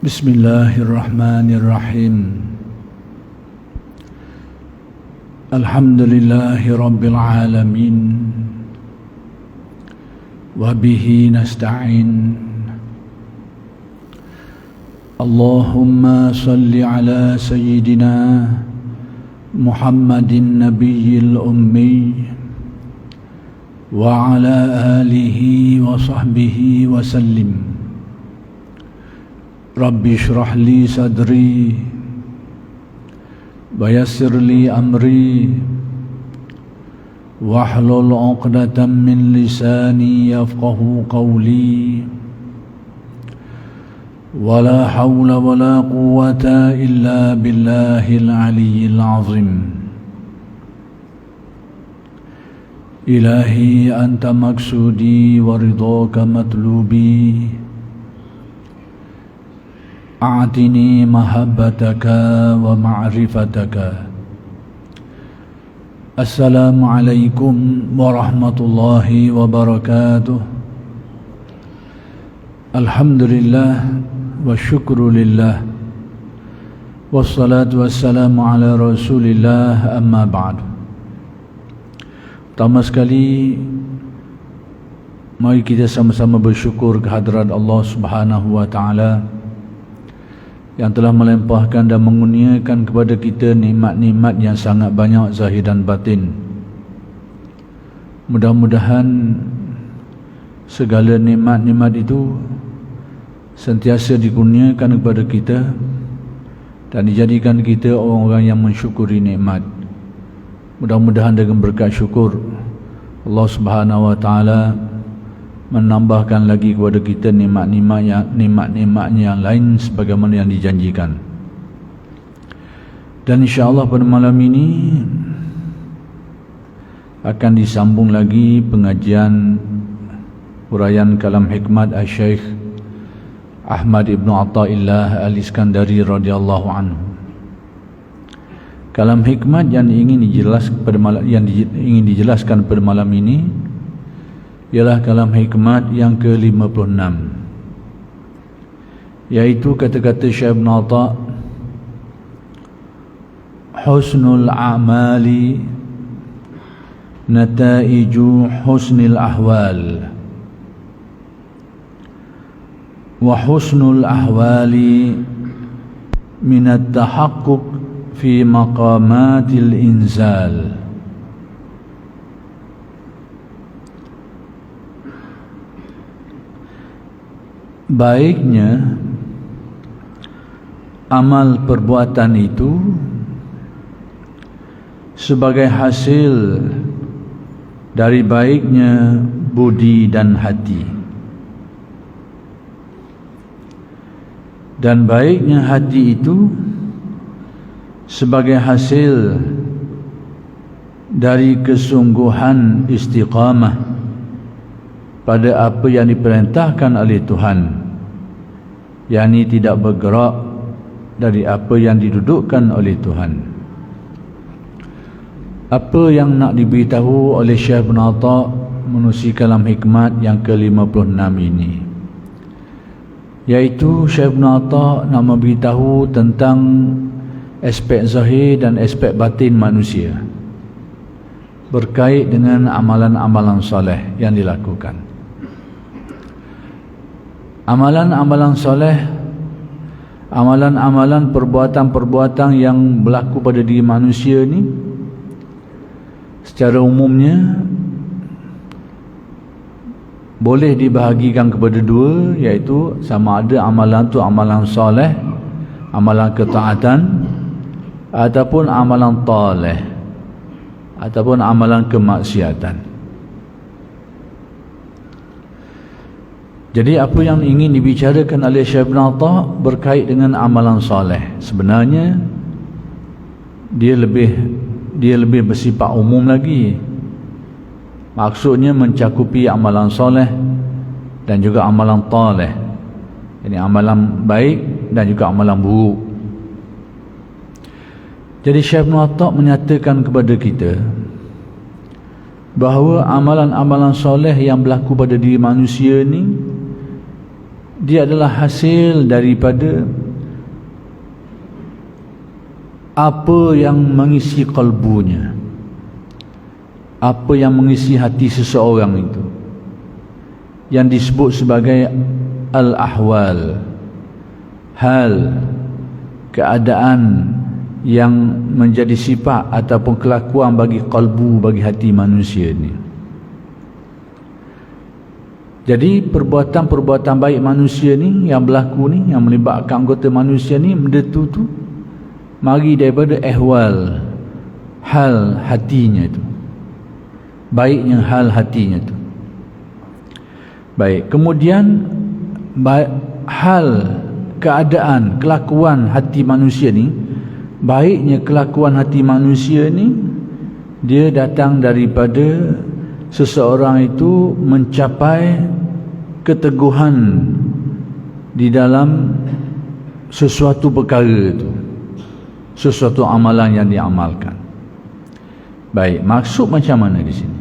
Bismillahirrahmanirrahim. Alhamdulillahi rabbil alamin. Wa bihi nasta'in. Allahumma salli ala sayyidina Muhammadin nabiyil ummi wa ala alihi wa sahbihi wa sallim. Rabbi shrah li sadri wa yassir li amri wahlul 'uqdatam min lisani yafqahu qawli. Wala hawla wala quwwata illa billahil aliyyil azim. Ilahi anta maksudi wa ridhaka matlubi. A'tini mahabbataka wa ma'rifataka. Assalamualaikum warahmatullahi wabarakatuh. Alhamdulillah wa syukrulillah. Wassalatu wassalamu ala rasulillah, amma ba'du. Pertama sekali, mari kita sama-sama bersyukur kehadrat Allah Subhanahu wa ta'ala yang telah melimpahkan dan mengurniakan kepada kita nikmat-nikmat yang sangat banyak zahir dan batin. Mudah-mudahan segala nikmat-nikmat itu sentiasa dikurniakan kepada kita dan dijadikan kita orang-orang yang mensyukuri nikmat. Mudah-mudahan dengan berkat syukur Allah Subhanahu wa ta'ala menambahkan lagi kepada kita nikmat-nikmat yang lain sebagaimana yang dijanjikan. Dan insya-Allah pada malam ini akan disambung lagi pengajian huraian kalam hikmat Asy-Syaikh Ahmad Ibn Atha'illah Al-Iskandari radhiyallahu anhu. Kalam hikmat yang ingin dijelaskan pada malam ini ialah kalam hikmat yang ke-56, yaitu kata-kata Syekh Ibn Atha', husnul a'mali nataiju husnil ahwal, wa husnul ahwali minat tahaqquq fi maqamatil inzal. Baiknya amal perbuatan itu sebagai hasil dari baiknya budi dan hati, dan baiknya hati itu sebagai hasil dari kesungguhan istiqamah pada apa yang diperintahkan oleh Tuhan, yakni tidak bergerak dari apa yang didudukkan oleh Tuhan. Apa yang nak diberitahu oleh Syekh Ibn Atha' menerusi kalam hikmat yang ke-56 ini, yaitu Syekh Ibn Atha' nak memberitahu tentang aspek zahir dan aspek batin manusia berkait dengan amalan-amalan soleh yang dilakukan. Amalan-amalan soleh, amalan-amalan perbuatan-perbuatan yang berlaku pada diri manusia ni secara umumnya boleh dibahagikan kepada dua, iaitu sama ada amalan tu amalan soleh, amalan ketaatan, ataupun amalan taleh, ataupun amalan kemaksiatan. Jadi apa yang ingin dibicarakan oleh Syekh Ibn Atha' berkait dengan amalan soleh, sebenarnya dia lebih bersifat umum lagi. Maksudnya mencakupi amalan soleh dan juga amalan taleh, ini amalan baik dan juga amalan buruk. Jadi Syekh Ibn Atha' menyatakan kepada kita bahawa amalan-amalan soleh yang berlaku pada diri manusia ni dia adalah hasil daripada apa yang mengisi kalbunya, apa yang mengisi hati seseorang itu, yang disebut sebagai al-ahwal, hal, keadaan yang menjadi sifat ataupun kelakuan bagi kalbu, bagi hati manusia ni. Jadi perbuatan-perbuatan baik manusia ni yang berlaku ni, yang melibatkan anggota manusia ni, benda tu mari daripada ahwal, hal hatinya tu, baiknya hal hatinya tu. Baik, kemudian hal, keadaan, kelakuan hati manusia ni, baiknya kelakuan hati manusia ni, dia datang daripada seseorang itu mencapai keteguhan di dalam sesuatu perkara itu, sesuatu amalan yang diamalkan. Baik, maksud macam mana di sini?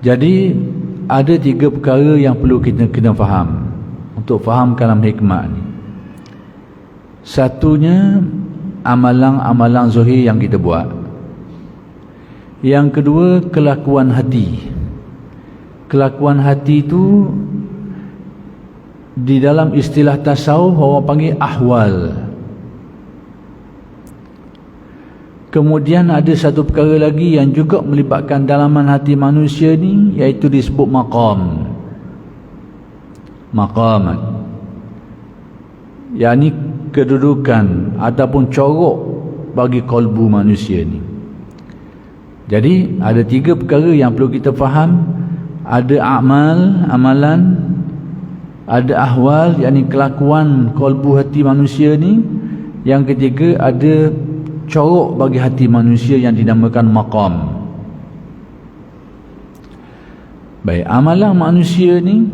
Jadi ada 3 perkara yang perlu kita kena faham untuk faham kalam hikmah ni. Satunya, amalan-amalan zahir yang kita buat. Yang kedua, kelakuan hati. Kelakuan hati itu di dalam istilah tasawuf orang panggil ahwal. Kemudian ada satu perkara lagi yang juga melibatkan dalaman hati manusia ni, iaitu disebut maqam. Maqamat, yakni kedudukan ataupun corok bagi kalbu manusia ni. Jadi ada 3 perkara yang perlu kita faham. Ada amal, amalan, ada ahwal, yakni kelakuan kalbu hati manusia ni. Yang ketiga, ada corok bagi hati manusia yang dinamakan maqam. Baik, amalan manusia ni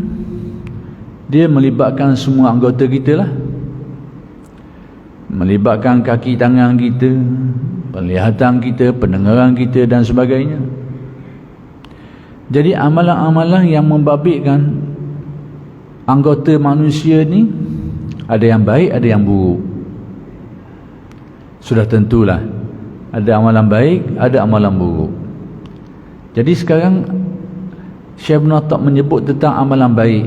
dia melibatkan semua anggota kita lah, melibatkan kaki tangan kita, penglihatan kita, pendengaran kita dan sebagainya. Jadi amalan-amalan yang membabitkan anggota manusia ni, ada yang baik, ada yang buruk. Sudah tentulah, ada amalan baik, ada amalan buruk. Jadi sekarang Syekh Ibn Attab menyebut tentang amalan baik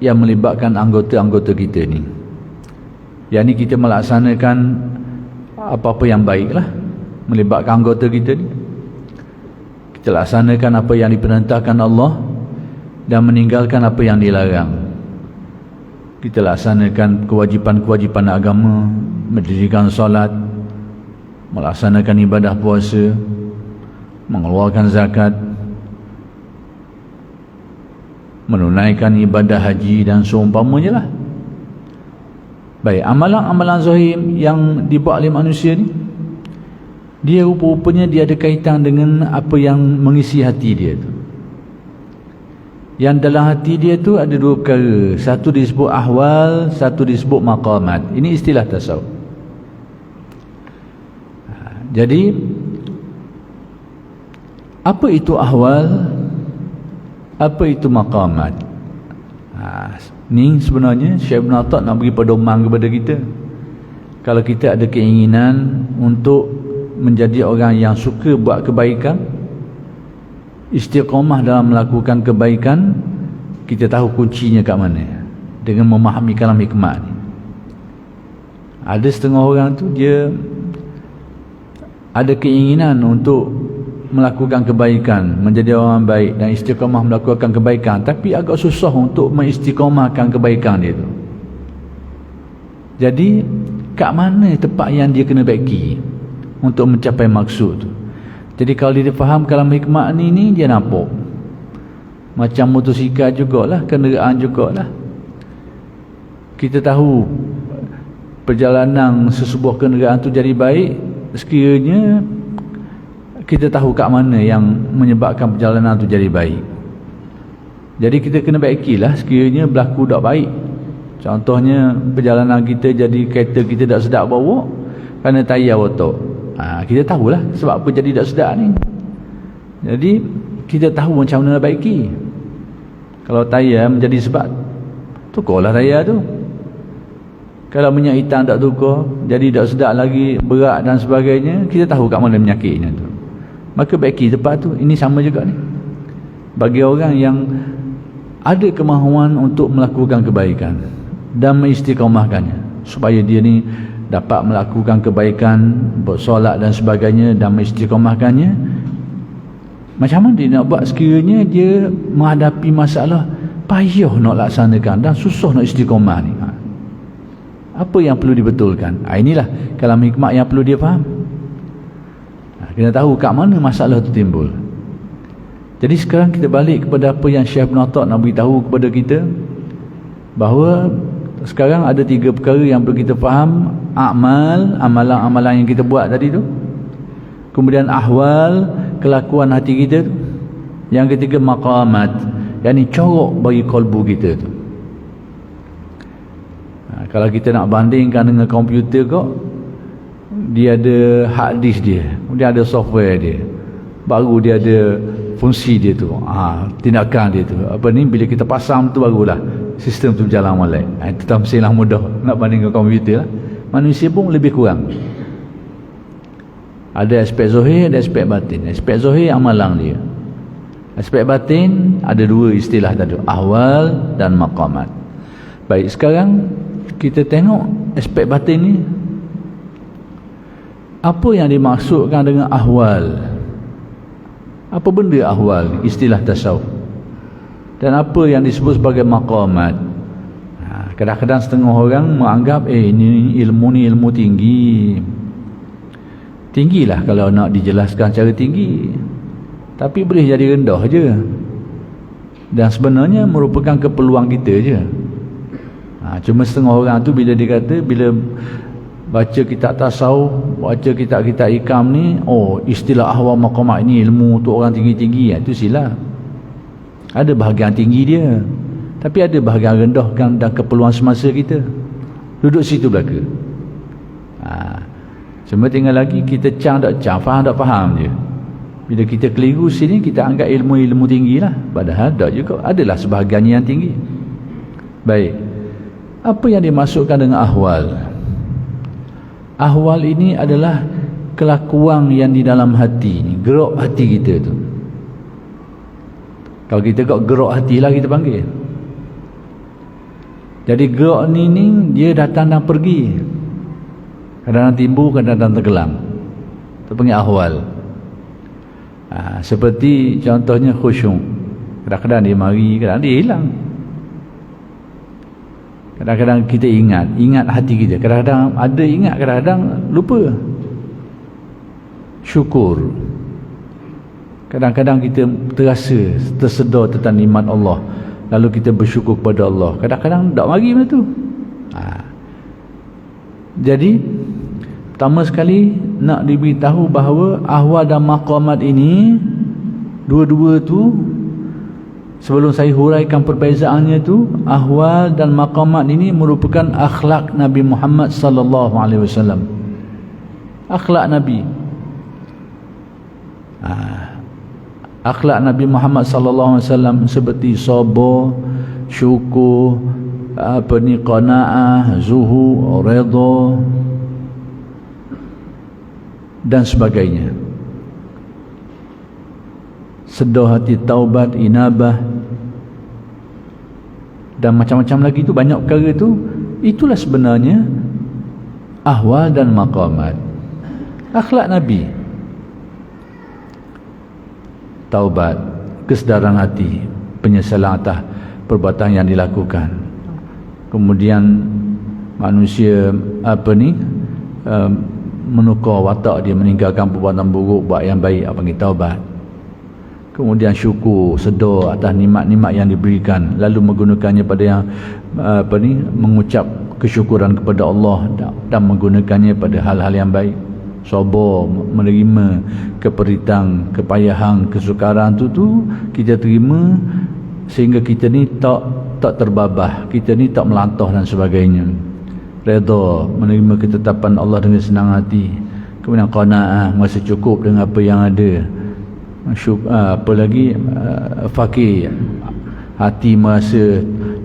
yang melibatkan anggota-anggota kita ni, yakni kita melaksanakan apa-apa yang baiklah, melibatkan anggota kita ni. Kita laksanakan apa yang diperintahkan Allah dan meninggalkan apa yang dilarang. Kita laksanakan kewajipan-kewajipan agama, mendirikan solat, melaksanakan ibadah puasa, mengeluarkan zakat, menunaikan ibadah haji dan seumpamanya lah. Baik, amalan-amalan zahir yang dibuat oleh manusia ni, dia rupa-rupanya dia ada kaitan dengan apa yang mengisi hati dia tu. Yang dalam hati dia tu ada 2 perkara. Satu disebut ahwal, satu disebut maqamat. Ini istilah tasawuf. Jadi apa itu ahwal? Apa itu maqamat? Ni sebenarnya Syekh Ibn Attab nak beri pedoman kepada kita. Kalau kita ada keinginan untuk menjadi orang yang suka buat kebaikan, istiqamah dalam melakukan kebaikan, kita tahu kuncinya kat mana, dengan memahami kalam hikmah ni. Ada setengah orang tu dia ada keinginan untuk melakukan kebaikan, menjadi orang baik dan istiqamah melakukan kebaikan, tapi agak susah untuk mengistiqamahkan kebaikan dia tu. Jadi kat mana tempat yang dia kena baiki untuk mencapai maksud tu? Jadi kalau dia faham kalam hikmah ni dia nampak macam motosikal jugalah, kenderaan jugalah. Kita tahu perjalanan sesebuah kenderaan tu jadi baik sekiranya kita tahu kat mana yang menyebabkan perjalanan tu jadi baik. Jadi kita kena baikilah sekiranya berlaku tak baik. Contohnya perjalanan kita jadi kereta kita tak sedap bawa kerana tayar rotok. Kita tahulah sebab apa jadi tak sedap ni. Jadi kita tahu macam mana nak baiki. Kalau tayar menjadi sebab tukarlah raya tu. Kalau minyak hitam tak tukar, jadi tak sedap lagi, berat dan sebagainya, kita tahu kat mana penyakitnya tu. Maka baiki tempat tu. Ini sama juga ni. Bagi orang yang ada kemahuan untuk melakukan kebaikan dan mengistiqamahkannya, supaya dia ni dapat melakukan kebaikan, bersolat dan sebagainya dan mengistiqamahkannya, macam mana dia nak buat sekiranya dia menghadapi masalah payah nak laksanakan dan susah nak istiqamah ni? Apa yang perlu dibetulkan? Inilah kalam hikmah yang perlu dia faham. Kena tahu kat mana masalah tu timbul. Jadi sekarang kita balik kepada apa yang Syekh Ibn Athar nak beritahu kepada kita, bahawa sekarang ada 3 perkara yang perlu kita faham. Amal, amalan-amalan yang kita buat tadi tu. Kemudian ahwal, kelakuan hati kita tu. Yang ketiga maqamat, yang ni corok bagi kalbu kita tu. Kalau kita nak bandingkan dengan komputer kok, dia ada hard disk dia, dia ada software dia, baru dia ada fungsi dia tu, tindakan dia tu. Apa ni, bila kita pasang tu barulah sistem tu berjalan molek. Itu tak mestilah mudah nak banding dengan komputer lah. Manusia pun lebih kurang. Ada aspek zahir, ada aspek batin. Aspek zahir amalan dia. Aspek batin ada 2 istilah tadi, ahwal dan maqamat. Baik, sekarang kita tengok aspek batin ni. Apa yang dimaksudkan dengan ahwal? Apa benda ahwal, istilah tasawuf? Dan apa yang disebut sebagai maqamat? Kadang-kadang setengah orang menganggap ini ilmu ni ilmu tinggi. Tinggilah kalau nak dijelaskan secara tinggi, tapi boleh jadi rendah je. Dan sebenarnya merupakan keperluan kita je. Cuma setengah orang tu bila dia kata, bila baca kitab tasawuf, baca kitab-kitab hikam ni, istilah ahwal maqamat ni ilmu untuk orang tinggi-tinggi, itu silap. Ada bahagian tinggi dia, tapi ada bahagian rendah dan keperluan semasa kita. Duduk situ belaka. Cuma tinggal lagi kita faham tak faham je. Bila kita keliru sini, kita anggap ilmu-ilmu tinggi lah, padahal tak juga, adalah sebahagiannya yang tinggi. Baik, apa yang dimasukkan dengan ahwal? Ahwal ini adalah kelakuan yang di dalam hati, gerak hati kita tu. Kalau kita gerak hati lah kita panggil. Jadi gerak ni dia datang dan pergi, kadang-kadang timbul, kadang-kadang tenggelam. Itu panggil ahwal. Seperti contohnya khusyuk, kadang-kadang dia mari, kadang-kadang dia hilang. Kadang-kadang kita ingat hati kita, kadang-kadang ada ingat, kadang-kadang lupa. Syukur, kadang-kadang kita tersedar tentang nikmat Allah, lalu kita bersyukur kepada Allah. Kadang-kadang tak mari macam tu. Jadi pertama sekali nak diberitahu bahawa ahwal dan maqamat ini, dua-dua tu, sebelum saya huraikan perbezaannya tu, ahwal dan maqamat ini merupakan akhlak Nabi Muhammad sallallahu alaihi wasallam. Akhlak Nabi. Akhlak Nabi Muhammad sallallahu alaihi wasallam seperti sabar, syukur, qanaah, zuhud, redha dan sebagainya. Sedar hati, taubat, inabah dan macam-macam lagi tu, banyak perkara tu. Itulah sebenarnya ahwal dan maqamat. Akhlak Nabi, taubat, kesedaran hati, penyesalan atas perbuatan yang dilakukan. Kemudian manusia menukar watak dia, meninggalkan perbuatan buruk, buat yang baik, panggil taubat. Kemudian syukur, sedar atas nikmat-nikmat yang diberikan, lalu menggunakannya pada yang mengucap kesyukuran kepada Allah dan menggunakannya pada hal-hal yang baik. Sabar, menerima keperitan, kepayahan, kesukaran tu kita terima, sehingga kita ni tak terbabah, kita ni tak melantah dan sebagainya. Redha, menerima ketetapan Allah dengan senang hati. Kemudian qanaah, merasa cukup dengan apa yang ada. Fakir, hati merasa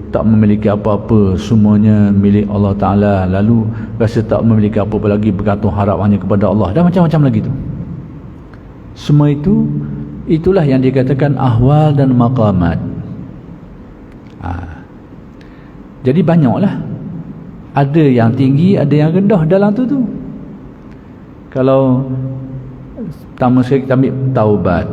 tak memiliki apa-apa, semuanya milik Allah Ta'ala, lalu rasa tak memiliki apa-apa lagi, bergantung harap hanya kepada Allah, dan macam-macam lagi tu. Semua itu, itulah yang dikatakan ahwal dan maqamat. Jadi banyaklah, ada yang tinggi, ada yang rendah dalam tu. Kalau pertama sekali kita ambil taubat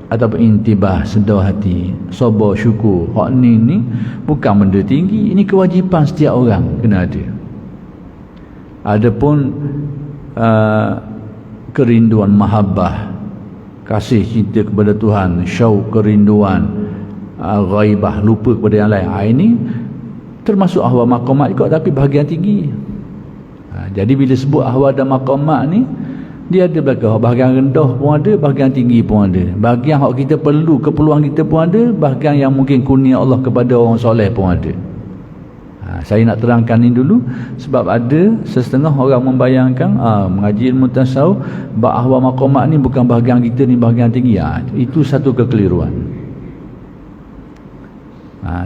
ataupun intibah, sedar hati, sabar, syukur, hak ni bukan benda tinggi, ini kewajipan setiap orang kena ada. Adapun kerinduan, mahabbah, kasih cinta kepada Tuhan, syauq, kerinduan, ghaibah, lupa kepada yang lain, ini termasuk ahwal maqamat juga, tapi bahagian tinggi. Jadi bila sebut ahwal dan maqamat ni, dia ada bahagian rendah pun ada, bahagian tinggi pun ada, bahagian hak kita perlu, keperluan kita pun ada, bahagian yang mungkin kurnia Allah kepada orang soleh pun ada. Saya nak terangkan ni dulu sebab ada setengah orang membayangkan mengaji ilmu tasawuf ahwal maqamat ni bukan bahagian kita ni, bahagian tinggi. Itu satu kekeliruan.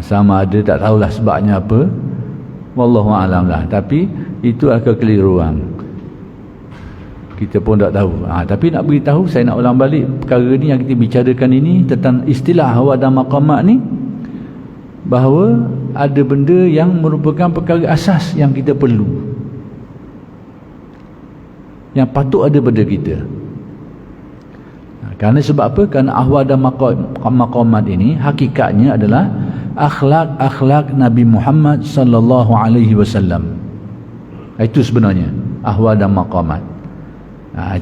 Sama ada tak tahulah sebabnya apa, wallahu a'lam lah, tapi itu adalah kekeliruan, kita pun tak tahu. Tapi nak beritahu, saya nak ulang balik perkara ni yang kita bicarakan ini tentang istilah ahwal dan maqamat ni, bahawa ada benda yang merupakan perkara asas yang kita perlu, yang patut ada pada kita. Kerana sebab apa? Kerana ahwal dan maqamat ini hakikatnya adalah akhlak Nabi Muhammad sallallahu alaihi wasallam. Itu sebenarnya ahwal dan maqamat.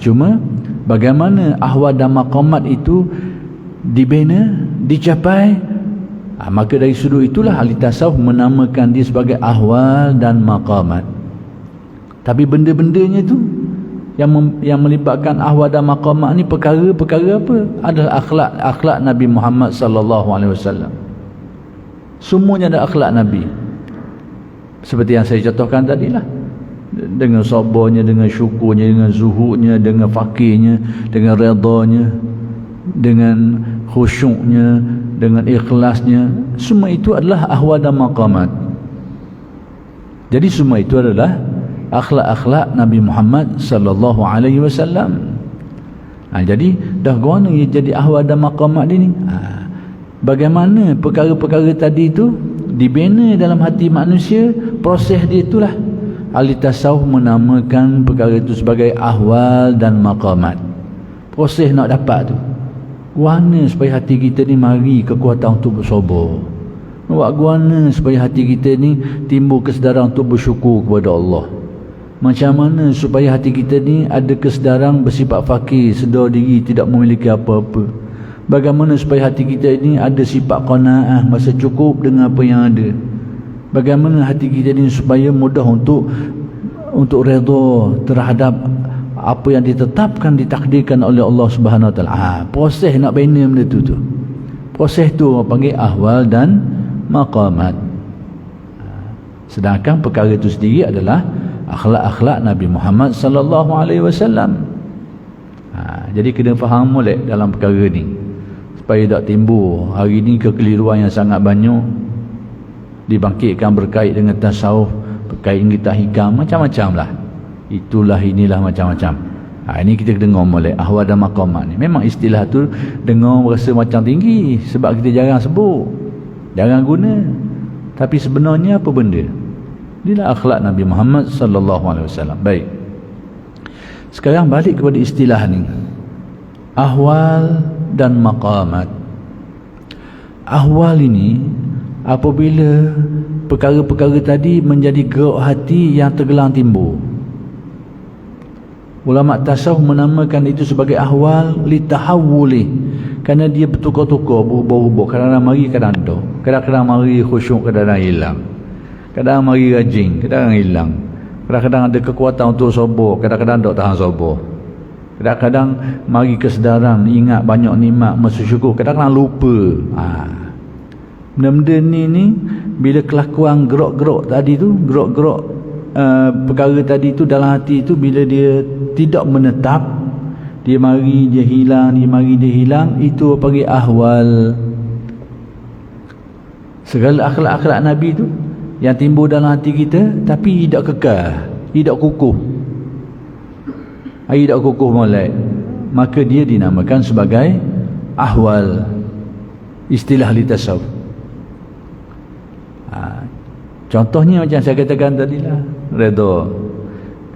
Cuma bagaimana ahwal dan maqamat itu dibina, dicapai, maka dari sudut itulah ahli tasawuf menamakan dia sebagai ahwal dan maqamat. Tapi benda-bendanya tu yang melibatkan ahwal dan maqamat ni, perkara-perkara apa? Adalah akhlak Nabi Muhammad sallallahu alaihi wasallam. Semuanya ada akhlak Nabi, seperti yang saya contohkan tadilah, dengan sabarnya, dengan syukurnya, dengan zuhudnya, dengan fakirnya, dengan redanya, dengan khusyuknya, dengan ikhlasnya. Semua itu adalah ahwal dan maqamat. Jadi semua itu adalah akhlak-akhlak Nabi Muhammad sallallahu alaihi wasallam. Jadi dah guna jadi ahwal dan maqamat ini. Bagaimana perkara-perkara tadi itu dibina dalam hati manusia, proses dia itulah ahli tasawuf menamakan perkara itu sebagai ahwal dan maqamat. Proses nak dapat tu, guana supaya hati kita ni mari kekuatan untuk bersabar, buat guana supaya hati kita ni timbul kesedaran untuk bersyukur kepada Allah, macam mana supaya hati kita ni ada kesedaran bersifat fakir, sedar diri, tidak memiliki apa-apa, bagaimana supaya hati kita ini ada sifat qanaah, masa cukup dengan apa yang ada, bagaimana hati kita ini supaya mudah untuk redha terhadap apa yang ditetapkan, ditakdirkan oleh Allah Subhanahu Wa Taala. Proses nak bina benda tu. Proses tu orang panggil ahwal dan maqamat. Sedangkan perkara itu sendiri adalah akhlak-akhlak Nabi Muhammad sallallahu alaihi wasallam. Jadi kena faham molek dalam perkara ni supaya tak timbul hari ni kekeliruan yang sangat banyak dibangkitkan berkait dengan tasawuf, berkait dengan kitab hikam, macam-macam lah. Itulah inilah macam-macam. Ini kita dengar molek ahwal dan maqamat ni. Memang istilah tu dengar rasa macam tinggi sebab kita jarang sebut, jarang guna. Tapi sebenarnya apa benda? Inilah akhlak Nabi Muhammad sallallahu alaihi wasallam. Baik. Sekarang balik kepada istilah ni. Ahwal dan maqamat. Ahwal ini apabila perkara-perkara tadi menjadi gerak hati yang tergelang timbul. Ulama tasawuf menamakan itu sebagai ahwal litahawuli, kerana dia bertukar-tukar, berubah-ubah, kadang-kadang mari, kadang tak, kadang-kadang mari khusyuk, kadang-kadang hilang, kadang-kadang mari rajin, kadang-kadang hilang, kadang-kadang ada kekuatan untuk sabar, kadang-kadang tak tahan sabar, kadang-kadang mari kesedaran, ingat banyak nikmat, masa syukur, kadang-kadang lupa. Benda-benda ni bila kelakuan gerak-gerak tadi tu, gerak-gerak perkara tadi tu dalam hati tu, bila dia tidak menetap, dia mari dia hilang, dia mari dia hilang, itu panggil ahwal. Segala akhlak-akhlak Nabi tu yang timbul dalam hati kita tapi tidak kekal, tidak kukuh, tidak kukuh molek, maka dia dinamakan sebagai ahwal, istilah li tasawuf. Contohnya macam saya katakan tadi lah, redha.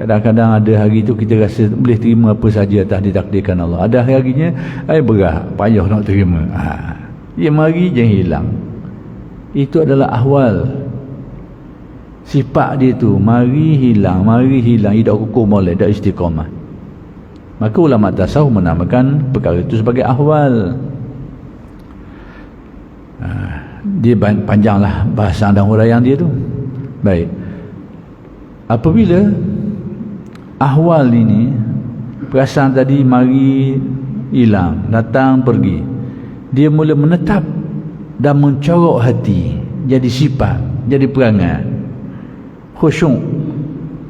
Kadang-kadang ada hari tu kita rasa boleh terima apa saja atas ditakdirkan Allah. Ada harinya berat, payah nak terima. Dia mari je hilang. Itu adalah ahwal. Sifat dia tu mari hilang, tidak kukuh molek, tidak istiqamah. Maka ulama tasawuf menamakan perkara itu sebagai ahwal. Dia panjanglah bahasa dan huraian dia tu. Baik. Apabila ahwal ini, perasaan tadi mari hilang, datang pergi, dia mula menetap dan mencorok hati, jadi sifat, jadi perangai. Khusyuk,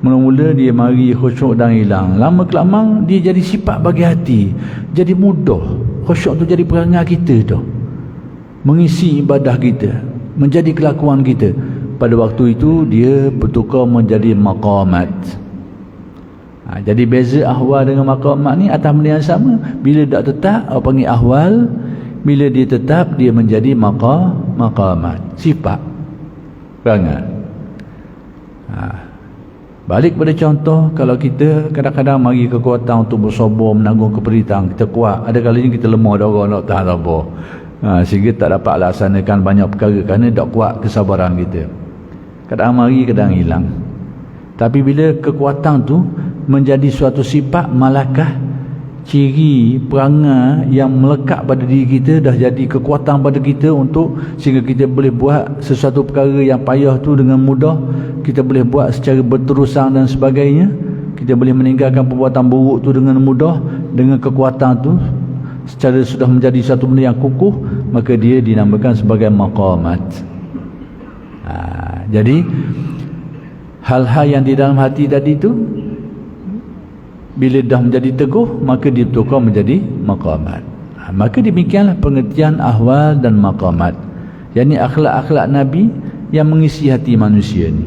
mula-mula dia mari khusyuk dan hilang, lama kelamaan dia jadi sifat bagi hati, jadi mudah. Khusyuk tu jadi perangai kita tu, mengisi ibadah kita, menjadi kelakuan kita. Pada waktu itu dia bertukar menjadi maqamat. Jadi beza ahwal dengan maqamat ni atas benda yang sama. Bila tak tetap, apa panggil ahwal. Bila dia tetap, dia menjadi maqamat, sifat, perangai. Balik pada contoh, kalau kita kadang-kadang mari kekuatan untuk bersabar, menanggung keperitan, kita kuat. Ada kalanya kita lemah darah nak tahan sabar, sehingga tak dapat laksanakan banyak perkara kerana tak kuat kesabaran kita. Kadang mari, kadang hilang. Tapi bila kekuatan tu menjadi suatu sifat, malakah, ciri, perangai yang melekat pada diri kita, dah jadi kekuatan pada kita untuk sehingga kita boleh buat sesuatu perkara yang payah tu dengan mudah, kita boleh buat secara berterusan dan sebagainya. Kita boleh meninggalkan perbuatan buruk tu dengan mudah dengan kekuatan tu, secara sudah menjadi satu benda yang kukuh, maka dia dinamakan sebagai maqamat. Jadi hal-hal yang di dalam hati tadi tu bila dah menjadi teguh, maka dia bertukar menjadi maqamat. Maka demikianlah pengertian ahwal dan maqamat, yakni akhlak-akhlak Nabi yang mengisi hati manusia ni.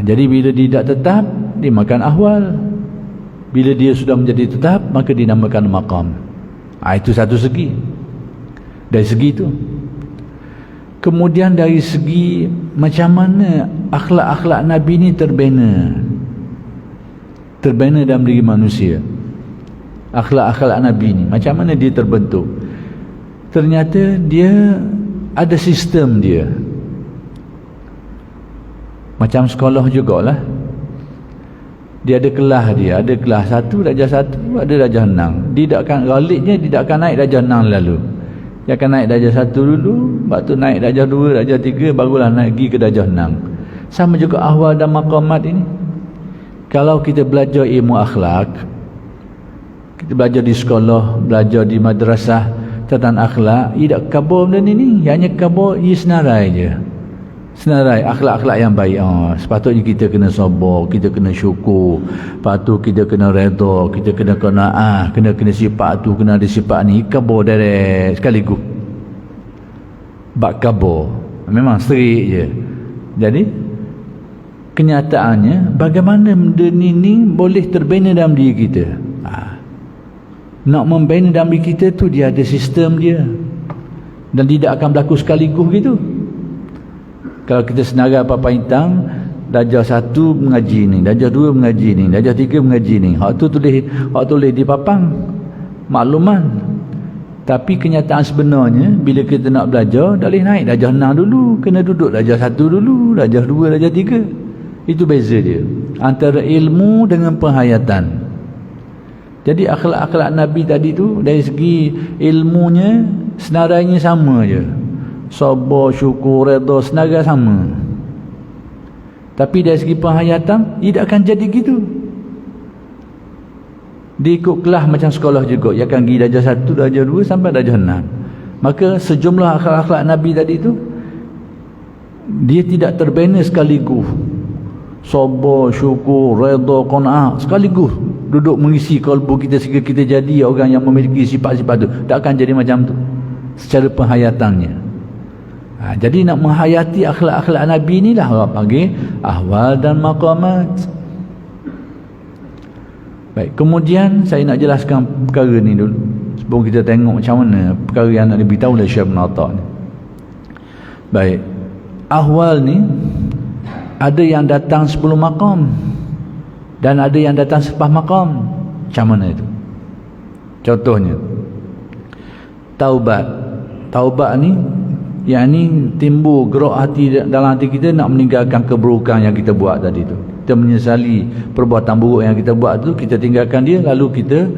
Jadi bila dia tidak tetap, dia makan ahwal. Bila dia sudah menjadi tetap, maka dinamakan maqam. Itu satu segi. Dari segi itu. Kemudian dari segi macam mana akhlak-akhlak Nabi ni terbina dalam diri manusia. Akhlak-akhlak Nabi ni macam mana dia terbentuk? Ternyata dia ada sistem dia. Macam sekolah jugalah. Dia ada kelas dia. Ada kelas 1, darjah 1, ada darjah 6. Dia tak akan galiknya, dia tak akan naik darjah 6 lalu. Dia akan naik darjah 1 dulu, lepas tu naik darjah 2, darjah 3, barulah naik pergi ke darjah 6. Sama juga ahwal dan maqamat ini. Kalau kita belajar ilmu akhlak, kita belajar di sekolah, belajar di madrasah tentang akhlak, tidak kabur benda ni. Hanya kabur ia senarai je. Senarai akhlak-akhlak yang baik. Sepatutnya kita kena sabar, kita kena syukur, lepas tu kita kena redha, kita kena qanaah, kena sifat tu, kena ada sifat ni. Kabur direct sekaligus. Bak kabur. Memang serik je. Jadi kenyataannya bagaimana benda ni boleh terbina dalam diri kita. Nak membina dalam diri kita tu dia ada sistem dia, dan tidak akan berlaku sekaligus gitu. Kalau kita senarai apa-apa intang, darjah 1 mengaji ni, darjah 2 mengaji ni, darjah 3 mengaji ni, hak tu tulis di papang makluman. Tapi kenyataan sebenarnya bila kita nak belajar, dah boleh naik darjah 6 dulu, kena duduk darjah 1 dulu, darjah 2, darjah 3. Itu beza dia antara ilmu dengan penghayatan. Jadi akhlak-akhlak Nabi tadi tu dari segi ilmunya senarainya sama je. Sabar, syukur, redha, senarai sama. Tapi dari segi penghayatan tidak akan jadi gitu. Dia ikut kelas macam sekolah juga. Dia akan pergi darjah 1, darjah 2 sampai darjah 6. Maka sejumlah akhlak-akhlak Nabi tadi tu dia tidak terbina sekaligus. Sabar, syukur, redha, qanaah sekaligus duduk mengisi kalbu kita sehingga kita jadi orang yang memiliki sifat-sifat tu. Tak akan jadi macam tu secara penghayatannya. Jadi nak menghayati akhlak-akhlak Nabi ni lah orang panggil ahwal dan maqamat. Baik, kemudian saya nak jelaskan perkara ni dulu sebelum kita tengok macam mana perkara yang nak diberitahu oleh Syekh Ibn Atta ni. Baik, ahwal ni ada yang datang sebelum maqam dan ada yang datang selepas maqam. Macam mana itu? Contohnya taubat ni yakni timbul gerak hati dalam hati kita nak meninggalkan keburukan yang kita buat tadi tu. Kita menyesali perbuatan buruk yang kita buat tu, kita tinggalkan dia, lalu kita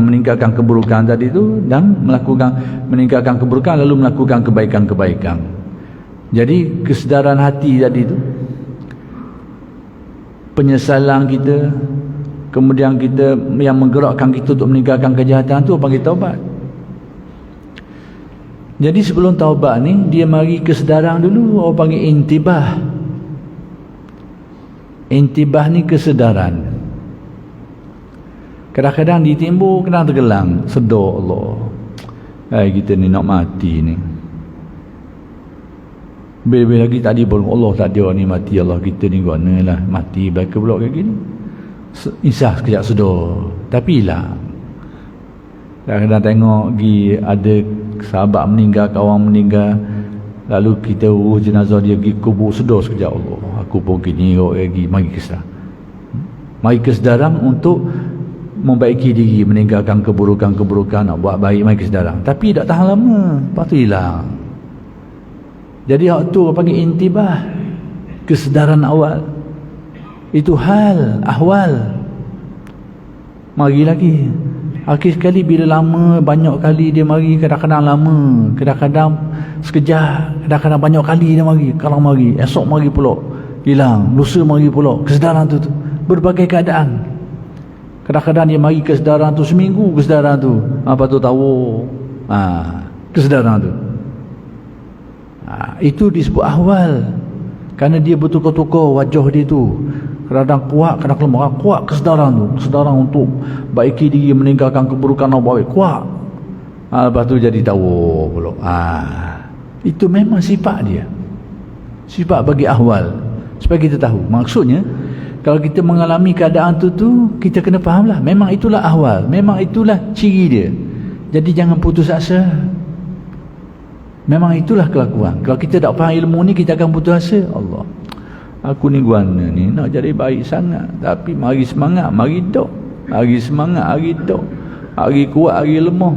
meninggalkan keburukan tadi tu dan meninggalkan keburukan lalu melakukan kebaikan-kebaikan. Jadi kesedaran hati tadi tu, penyesalan kita, kemudian kita yang menggerakkan kita untuk meninggalkan kejahatan tu panggil taubat. Jadi sebelum taubat ni dia mari kesedaran dulu, orang panggil intibah. Intibah ni kesedaran. Kadang-kadang ditimbul, kadang tergelang, sedar Allah. Kita ni nak mati ni. Bila-bila lagi tadi pun Allah tak ada ni mati, Allah kita ni guna lah mati belaka pula kayak gini. Insah sekejap sedar, tapi hilang. Kadang-kadang tengok pergi ada sahabat meninggal, kawan meninggal, lalu kita urus jenazah dia pergi kubur, sedar sekejap, Allah aku pun gini lagi, mari kesedaran untuk membaiki diri, meninggalkan keburukan-keburukan, nak buat baik, mari kesedaran. Tapi tak tahan lama, lepas tu hilang. Jadi waktu orang panggil intibah, kesedaran awal. Itu hal, ahwal. Mari lagi. Akhir sekali bila lama, banyak kali dia mari, kadang-kadang lama, kadang-kadang sekejap, kadang-kadang banyak kali dia mari. Kalau mari, esok mari pula, hilang, lusa mari pula. Kesedaran tu berbagai keadaan. Kadang-kadang dia mari kesedaran tu seminggu, kesedaran tu apa tu tahu, kesedaran tu. Itu disebut ahwal, kerana dia bertukar-tukar wajah dia tu. Kadang kuat, kadang lemah. Kuat kesedaran tu, kesedaran untuk baiki diri, meninggalkan keburukan, nak buat baik, kuat. Lepas tu jadi tahu pula. Itu memang sifat dia, sifat bagi ahwal, supaya kita tahu. Maksudnya kalau kita mengalami keadaan tu kita kena fahamlah, memang itulah ahwal, memang itulah ciri dia. Jadi jangan putus asa. Memang itulah kelakuan. Kalau kita tak faham ilmu ni, kita akan putus asa. Allah, aku ni guana ni nak jadi baik sangat, tapi mari semangat, mari dok, hari semangat, hari dok, hari kuat, hari lemah,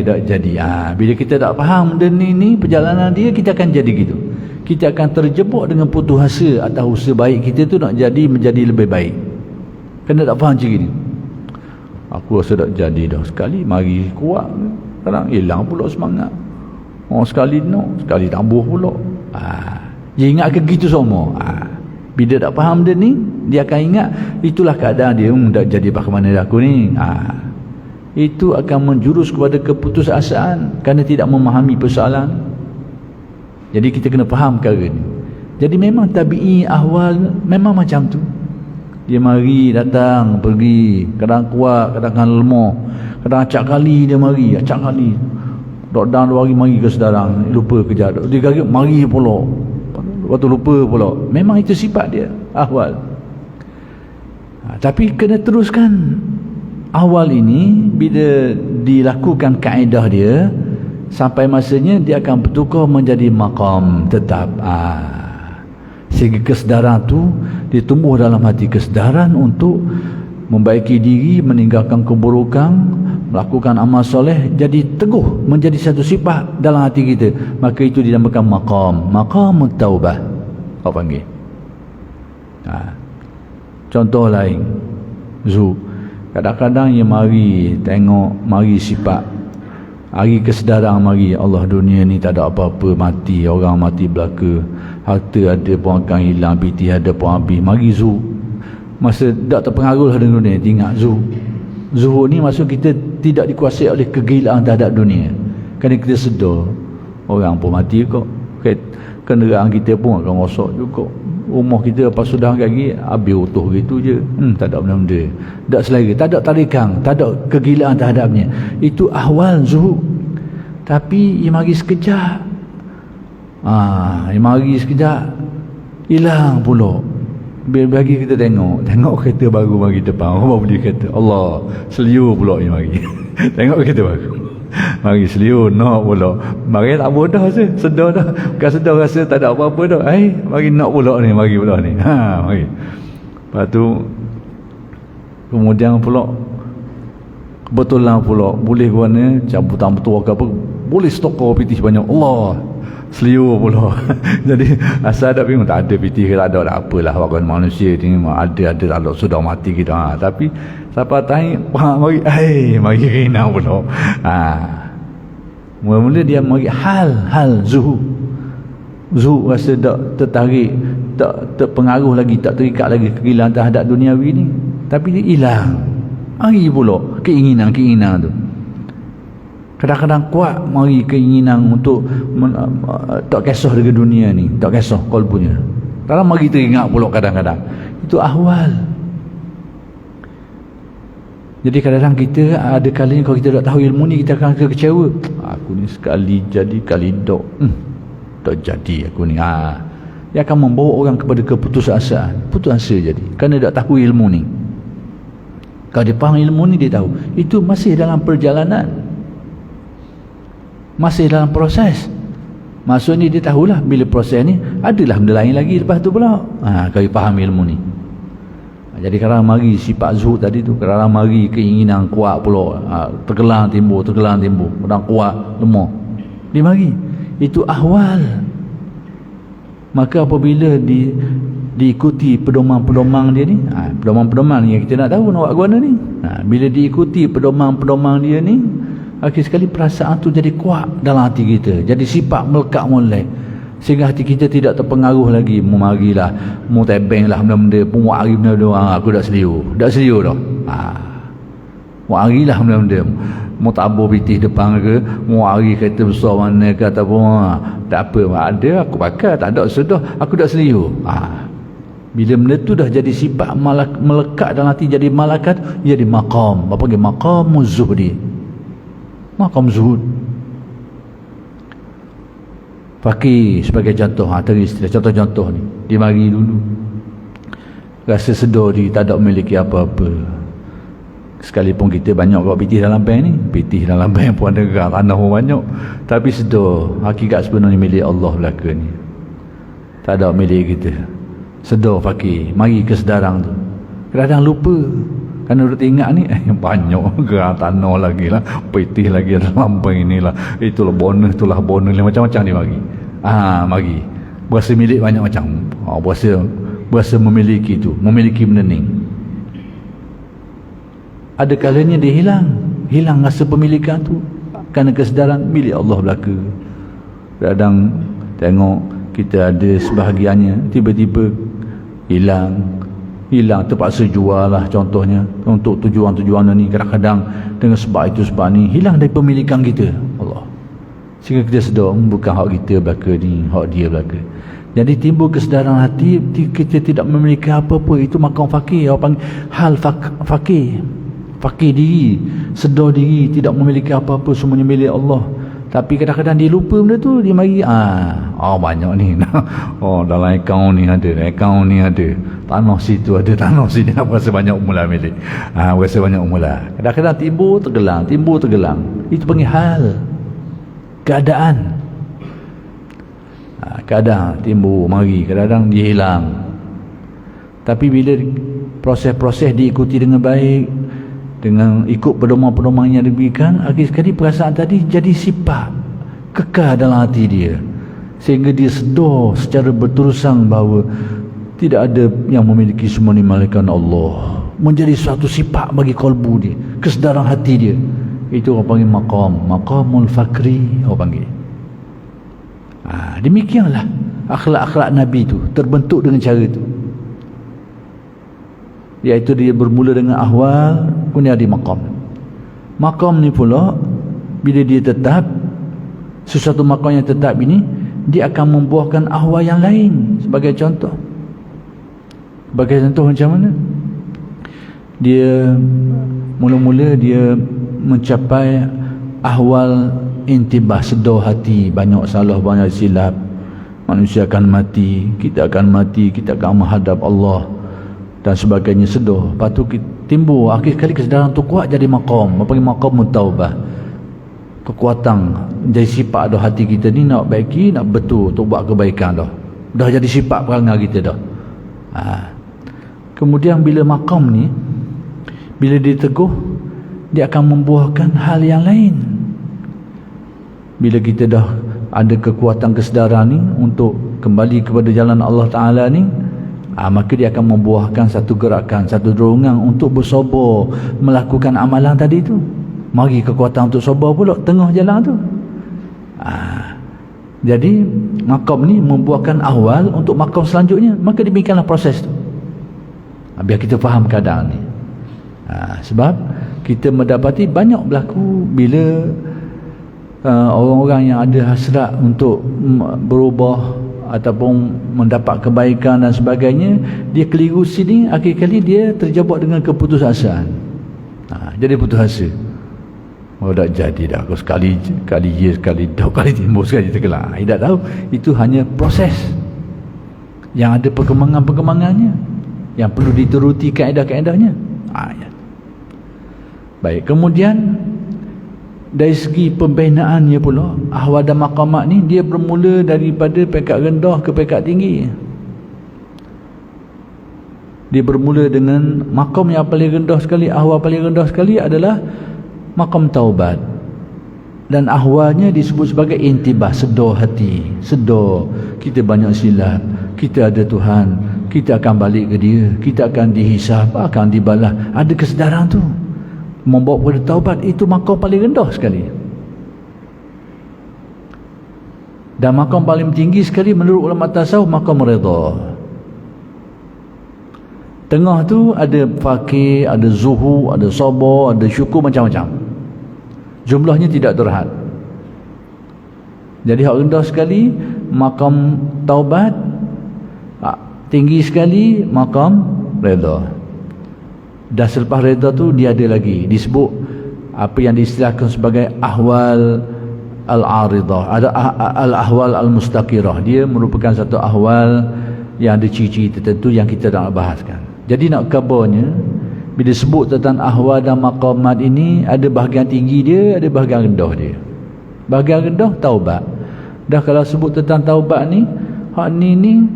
tak jadi. Bila kita tak faham benda ni perjalanan dia, kita akan jadi gitu. Kita akan terjebak dengan putus asa atas usaha baik kita tu nak jadi menjadi lebih baik. Kena tak faham ciri ni. Aku rasa tak jadi dah, sekali mari kuat, kadang hilang pula semangat. Sekali nak, sekali tambah pula. Dia ingat ke gitu semua. Bila tak faham dia ni, dia akan ingat itulah keadaan dia, tak jadi bagaimana aku ni. Itu akan menjurus kepada keputusasaan kerana tidak memahami persoalan. Jadi kita kena faham perkara ni. Jadi memang tabi'i ahwal memang macam tu. Dia mari, datang, pergi, kadang kuat, kadang lemah, kadang acak kali dia mari, acak kali. Dok-dang 2 hari mari kesedaran, lupa kejap. Dia kata mari pula, waktu lupa pula. Memang itu sifat dia, ahwal. Tapi kena teruskan ahwal ini. Bila dilakukan kaedah dia, sampai masanya dia akan bertukar menjadi maqam tetap. Sehingga kesedaran tu dia tumbuh dalam hati, kesedaran untuk membaiki diri, meninggalkan keburukan, melakukan amal soleh, jadi teguh menjadi satu sifat dalam hati kita. Maka itu dinamakan maqam taubah, apa panggil. Contoh lain, kadang-kadang yang mari tengok, mari sifat, hari kesedaran mari, Allah dunia ni tak ada apa-apa, mati, orang mati belaka, harta ada pun akan hilang, piti ada pun habis. Mari masa tak terpengaruh dengan dunia, ingat zuhud ni maksud kita tidak dikuasai oleh kegilaan terhadap dunia. Kerana kita sedar orang pun mati kok, kenderaan kita pun akan rosak juga, rumah kita apa sudah lagi habis utuh gitu je. Tak ada benda-benda, tak selera, tak ada tarikan, tak ada kegilaan terhadapnya. Itu ahwal zuhud. Tapi ia mari sekejap, ia mari sekejap hilang pula. Bila bagi kita tengok kereta baru mari depan, orang baru dia kata Allah seliu pula ia mari. Tengok kereta baru mari seliu nak pula, mari tak bodoh je, sedar dah, bukan sedar rasa tak ada apa-apa dah, mari nak pula ni, mari pula ni, mari. Lepas tu kemudian pula kebetulan pula boleh warna cabutan betul ke apa, boleh stokor pitih banyak, Allah seliu pula. Jadi asal ada bingung, tak ada pitih ke tak ada, tak apalah, wakil manusia ni ada sudah mati kita, tapi siapa tanya mari kena pula. Mula-mula dia mari hal zuhud rasa tak tertarik, tak terpengaruh lagi, tak terikat lagi kegilaan terhadap duniawi ni, tapi dia hilang. Mari pula keinginan tu. Kadang-kadang kuat mari keinginan untuk tak kisah dengan dunia ni, tak kisah kalbunya. Kadang mari teringat pula kadang-kadang. Itu ahwal. Jadi kadang-kadang kita ada kalanya kalau kita tak tahu ilmu ni, kita akan kecewa. Aku ni sekali jadi kali dok. Tak jadi aku ni. Dia akan membawa orang kepada keputusasaan. Putus asa jadi kerana tak tahu ilmu ni. Kalau dia faham ilmu ni, dia tahu itu masih dalam perjalanan, masih dalam proses. Maksudnya dia tahulah bila proses ni adalah benda lain lagi lepas tu pula. Kalau dia faham ilmu ni. Jadi kadang mari sifat zuhud tadi tu, kadang mari keinginan kuat pula, tergelang timbul, kadang kuat lemah, dia mari. Itu ahwal. Maka apabila diikuti pedoman-pedoman dia ni, pedoman-pedoman yang kita nak tahu nak buat guna ni, bila diikuti pedoman-pedoman dia ni, akhir sekali perasaan tu jadi kuat dalam hati kita, jadi sifat melekat molek, sehingga hati kita tidak terpengaruh lagi. Mu marilah, mu tebeng lah benda-benda, mu hari benda-benda, aku dah seliu dah. Mu harilah benda-benda, mu tabur pitih depan ke, mu hari kereta besar mana ke ataupun tak apa, ada aku pakai, tak ada sudah aku dah seliu. Bila benda tu dah jadi sifat melekat dalam hati, jadi malakat, jadi maqam. Apa panggil maqam zuhdi, maqam zuhud. Fakir sebagai contoh, contoh-contoh ni dia mari dulu rasa sedar diri tak ada memiliki apa-apa. Sekalipun kita banyak buat pitih dalam bank ni, pitih dalam bank pun ada gerak tanah pun banyak, tapi sedar hakikat sebenarnya milik Allah belaka ni, tak ada milik kita. Sedar fakir, mari kesedaran tu. Kadang-kadang lupa kerana duk ingat ni banyak gerak tanah lagi lah, pitih lagi dalam bank ni lah, itulah bonus, macam-macam dia mari. Mari berasa milik banyak macam, berasa memiliki tu, memiliki benda ni. Ada kalanya dia hilang rasa pemilikan tu kerana kesedaran milik Allah belaka. Kadang tengok kita ada sebahagiannya tiba-tiba hilang, terpaksa jual lah contohnya untuk tujuan-tujuan ni. Kadang-kadang dengan sebab itu sebab ni hilang dari pemilikan kita Allah, sehingga kita sedar bukan hak kita belaka ni, hak dia belaka. Jadi timbul kesedaran hati, kita tidak memiliki apa-apa. Itu makam fakir, orang panggil hal fakir diri, sedar diri tidak memiliki apa-apa, semuanya milik Allah. Tapi kadang-kadang dia lupa benda tu, dia mari banyak ni. Dalam akaun ni ada, tanah situ ada, tanah sini, berasa banyak umula milik. Berasa banyak umula. Kadang-kadang timbul tergelang. Itu panggil hal, keadaan. Kadang timbul mari, kadang-kadang dia hilang. Tapi bila proses-proses diikuti dengan baik, dengan ikut pedoman-pedoman yang diberikan, akhir sekali perasaan tadi jadi sifat kekal dalam hati dia, sehingga dia sedar secara berterusan bahawa tidak ada yang memiliki semua ni melainkan Allah. Menjadi suatu sifat bagi kalbu dia, kesedaran hati dia. Itu orang panggil maqamul fakri, orang panggil. Demikianlah akhlak-akhlak Nabi tu terbentuk dengan cara tu, iaitu dia bermula dengan ahwal, kemudian ada maqam ni pula bila dia tetap, sesuatu maqam yang tetap ini dia akan membuahkan ahwal yang lain. Sebagai contoh macam mana dia mula-mula dia mencapai ahwal intibah, sedar hati, banyak salah, banyak silap, manusia akan mati, kita akan menghadap Allah dan sebagainya, sedar. Lepas tu timbul akhir sekali kesedaran tu kuat, jadi maqam, apa panggil maqam taubah. Kekuatan jadi sifat dah hati kita ni nak baiki, nak betul untuk buat kebaikan dah jadi sifat perangai kita dah. Kemudian bila maqam ni, bila diteguh, dia akan membuahkan hal yang lain. Bila kita dah ada kekuatan kesedaran ni untuk kembali kepada jalan Allah Ta'ala ni, maka dia akan membuahkan satu gerakan, satu dorongan untuk bersabar melakukan amalan tadi tu. Mari kekuatan untuk sabar pula tengah jalan tu. Jadi maqam ni membuahkan awal untuk maqam selanjutnya. Maka demikianlah proses tu. Biar kita faham keadaan ni. Sebab kita mendapati banyak berlaku bila orang-orang yang ada hasrat untuk berubah ataupun mendapat kebaikan dan sebagainya, dia keliru sini, akhir kali dia terjebak dengan keputusasaan. Jadi putus asa. Tak jadi dah, aku sekali ya, sekali dah, kali timbul, sekali terkelar. Tak tahu, itu hanya proses yang ada perkembangan-perkembangannya, yang perlu dituruti kaedah-kaedahnya. Ya. Baik, kemudian dari segi pembinaannya pula, ahwal dan maqamat ni dia bermula daripada peringkat rendah ke peringkat tinggi. Dia bermula dengan maqam yang paling rendah sekali, ahwal paling rendah sekali adalah maqam taubat, dan ahwalnya disebut sebagai intibah, sedar hati, sedar kita banyak silap, kita ada Tuhan, kita akan balik ke dia, kita akan dihisab, akan dibalas. Ada kesedaran tu membawa kepada taubat. Itu maqam paling rendah sekali. Dan maqam paling tinggi sekali menurut ulama tasawuf, maqam redha. Tengah tu ada fakir, ada zuhud, ada sabar, ada syukur, macam-macam. Jumlahnya tidak terhad. Jadi hak rendah sekali maqam taubat, tinggi sekali maqam redha. Dan selepas redha tu dia ada lagi disebut apa yang diistilahkan sebagai ahwal al-aridah, ada al-ahwal al-mustaqirah. Dia merupakan satu ahwal yang ada ciri-ciri tertentu yang kita nak bahaskan. Jadi nak kabarnya, bila sebut tentang ahwal dan maqamat ini, ada bahagian tinggi dia, ada bahagian rendah dia. Bahagian rendah taubat. Dah kalau sebut tentang taubat ni, hak ni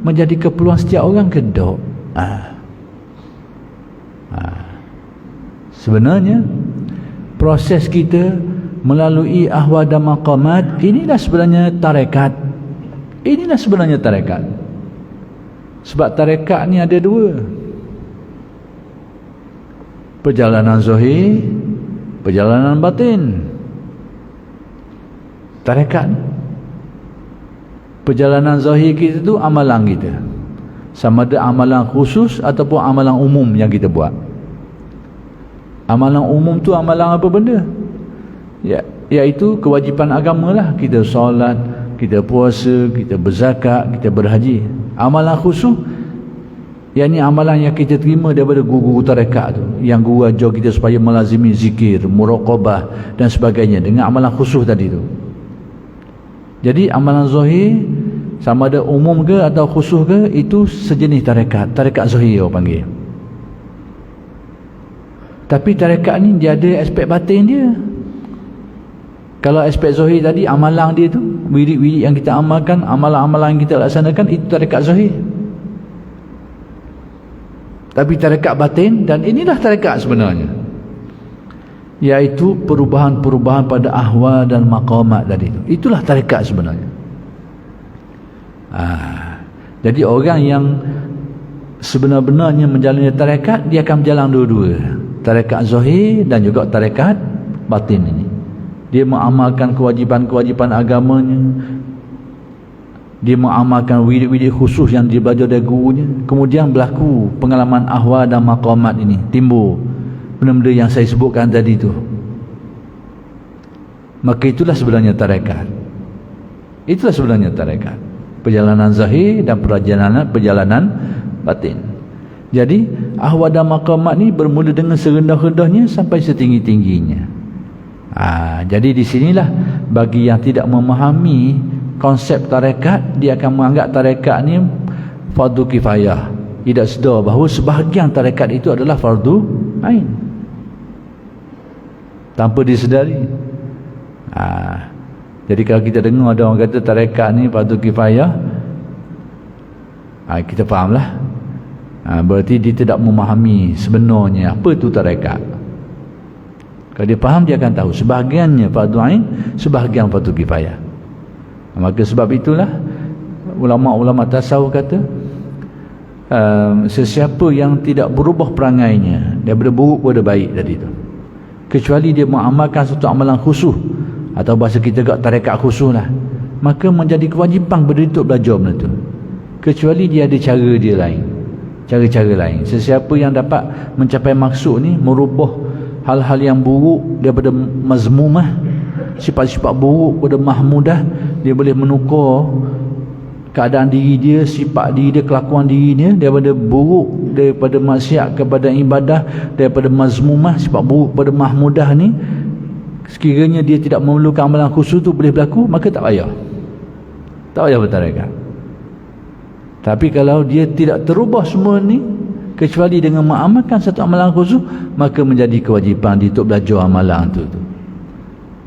menjadi keperluan setiap orang ke tak? Sebenarnya proses kita melalui ahwal dan maqamat, inilah sebenarnya tarekat. Inilah sebenarnya tarekat. Sebab tarekat ni ada dua. Perjalanan zahir, perjalanan batin. Tarekat, perjalanan zahir kita tu amalan kita, sama ada amalan khusus ataupun amalan umum yang kita buat. Amalan umum tu amalan apa benda? Iaitu kewajipan agama lah. Kita solat, kita puasa, kita berzakat, kita berhaji. Amalan khusus, yang ni amalan yang kita terima daripada guru-guru tarekat tu, yang guru ajar kita supaya melazimi zikir, muraqabah dan sebagainya, dengan amalan khusus tadi tu. Jadi amalan zahir, sama ada umum ke atau khusus ke, itu sejenis tarekat. Tarekat zahir orang panggil. Tapi tarekat ni dia ada aspek batin dia. Kalau aspek zahir tadi, amalan dia tu, wirid-wirid yang kita amalkan, amalan-amalan yang kita laksanakan, itu tarekat zahir. Tapi tarekat batin, dan inilah tarekat sebenarnya, iaitu perubahan-perubahan pada ahwal dan maqamat tadi itu. Itulah tarekat sebenarnya. Jadi orang yang sebenar-benarnya menjalani tarekat, dia akan berjalan dua-dua, tarekat zahir dan juga tarekat batin ini. Dia mengamalkan kewajipan-kewajipan agamanya, dia mengamalkan wirid-wirid khusus yang dia belajar dari gurunya. Kemudian berlaku pengalaman ahwal dan maqamat ini, timbul benda-benda yang saya sebutkan tadi tu. Maka itulah sebenarnya tarekat. Itulah sebenarnya tarekat. Perjalanan zahir dan perjalanan batin. Jadi ahwal dan maqamat ni bermula dengan serendah-rendahnya sampai setinggi-tingginya. Jadi di sinilah bagi yang tidak memahami konsep tarekat, dia akan menganggap tarekat ni fardu kifayah, tidak sedar bahawa sebahagian tarekat itu adalah fardu ain tanpa disedari. Jadi kalau kita dengar ada orang kata tarekat ni fardu kifayah, kita fahamlah, berarti dia tidak memahami sebenarnya apa itu tarekat. Kalau dia faham, dia akan tahu sebahagiannya fardu ain, sebahagian fardu kifayah. Maka sebab itulah ulama-ulama tasawuf kata, sesiapa yang tidak berubah perangainya daripada buruk kepada baik tadi tu, kecuali dia mengamalkan satu amalan khusyuk, atau bahasa kita kat tarekat khusyuk lah, maka menjadi kewajipan benda untuk belajar benda tu, kecuali dia ada cara dia lain, cara-cara lain. Sesiapa yang dapat mencapai maksud ni, merubah hal-hal yang buruk daripada mazmumah, sifat-sifat buruk kepada mahmudah, dia boleh menukar keadaan diri dia, sifat diri dia, kelakuan diri dia daripada buruk, daripada maksiat kepada ibadah, daripada mazmumah, sifat buruk kepada mahmudah ni. Sekiranya dia tidak memerlukan amalan khusus tu boleh berlaku, maka tak payah bertarekat. Tapi kalau dia tidak terubah semua ni, kecuali dengan mengamalkan satu amalan khusus, maka menjadi kewajipan dia untuk belajar amalan tu,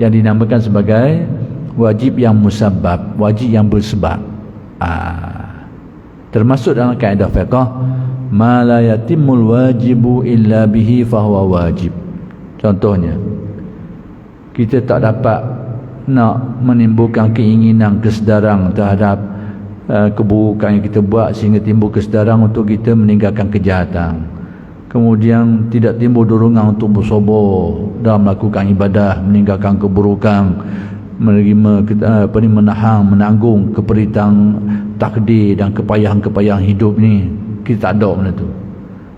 yang dinamakan sebagai wajib yang musabbab, wajib yang bersebab. Termasuk dalam kaedah fiqh, ma la yatimul wajibu illa bihi fahuwa wajib. Contohnya, kita tak dapat nak menimbulkan keinginan kesedaran terhadap keburukan yang kita buat sehingga timbul kesedaran untuk kita meninggalkan kejahatan. Kemudian tidak timbul dorongan untuk bersabar dalam melakukan ibadah, meninggalkan keburukan, menerima menahan, menanggung keperitan takdir dan kepayahan-kepayahan hidup ni. Kita tak ada benda tu.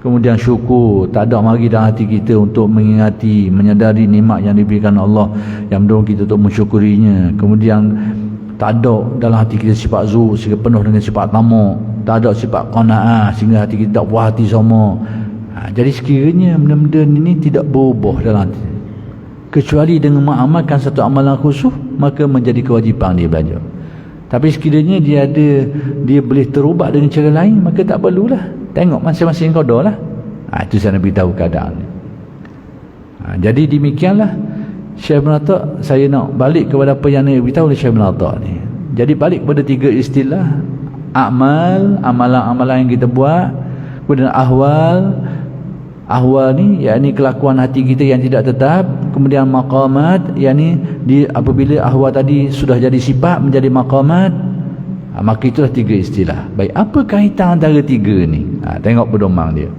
Kemudian syukur tak ada mari dalam hati kita untuk mengingati, menyadari nikmat yang diberikan Allah, yang mendorong kita untuk mensyukurinya. Kemudian tak ada dalam hati kita sifat zuhud sehingga penuh dengan sifat tamak, tak ada sifat qanaah sehingga hati kita tak puas hati sama. Jadi sekiranya benda-benda ini tidak berubah dalam hati, kecuali dengan mengamalkan satu amalan khusus, maka menjadi kewajipan dia belajar. Tapi sekiranya dia boleh terubah dengan cara lain, maka tak perlulah. Tengok masing-masing qada lah. Itu saya nak beritahu keadaan ni. Jadi demikianlah Syekh Ibn Atta', saya nak balik kepada apa yang nak beritahu oleh Syekh Ibn Atta' ni. Jadi balik kepada 3 istilah: amal, amalan-amalan yang kita buat, kemudian ahwal ni yakni kelakuan hati kita yang tidak tetap, kemudian maqamat yakni apabila ahwal tadi sudah jadi sifat menjadi maqamat, maka itulah 3 istilah. Baik, apa kaitan antara 3 ni? Tengok pedoman dia.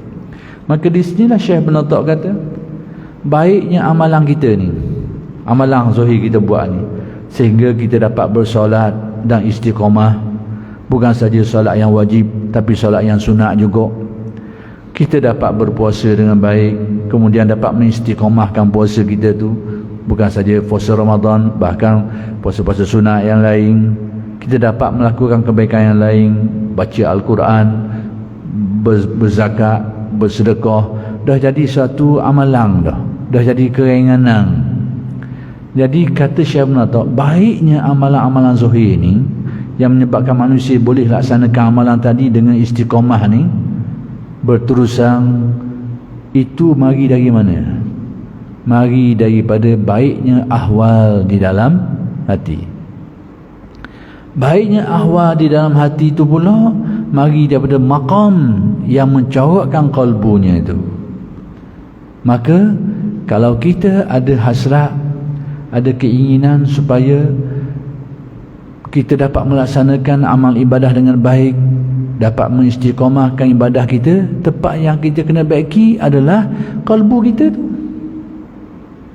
Maka di sinilah Syekh Ibn Atta' kata, baiknya amalan kita ni, amalan zahir kita buat ni, sehingga kita dapat bersolat dan istiqamah, bukan saja solat yang wajib tapi solat yang sunat juga. Kita dapat berpuasa dengan baik, kemudian dapat mengistiqamahkan puasa kita tu, bukan saja puasa Ramadan, bahkan puasa-puasa sunat yang lain. Kita dapat melakukan kebaikan yang lain, baca Al-Quran, berzakat, bersedekah, dah jadi satu amalan, dah jadi keringanan. Jadi kata Syekh Ibn Atta', baiknya amalan-amalan zahir ni yang menyebabkan manusia boleh laksanakan amalan tadi dengan istiqamah ni berterusan, itu mari dari mana? Mari daripada baiknya ahwal di dalam hati. Baiknya ahwal di dalam hati itu pula mari daripada maqam yang mencorakkan kalbunya itu. Maka kalau kita ada hasrat, ada keinginan supaya kita dapat melaksanakan amal ibadah dengan baik, dapat mengistiqamahkan ibadah kita, tempat yang kita kena baiki adalah kalbu kita tu,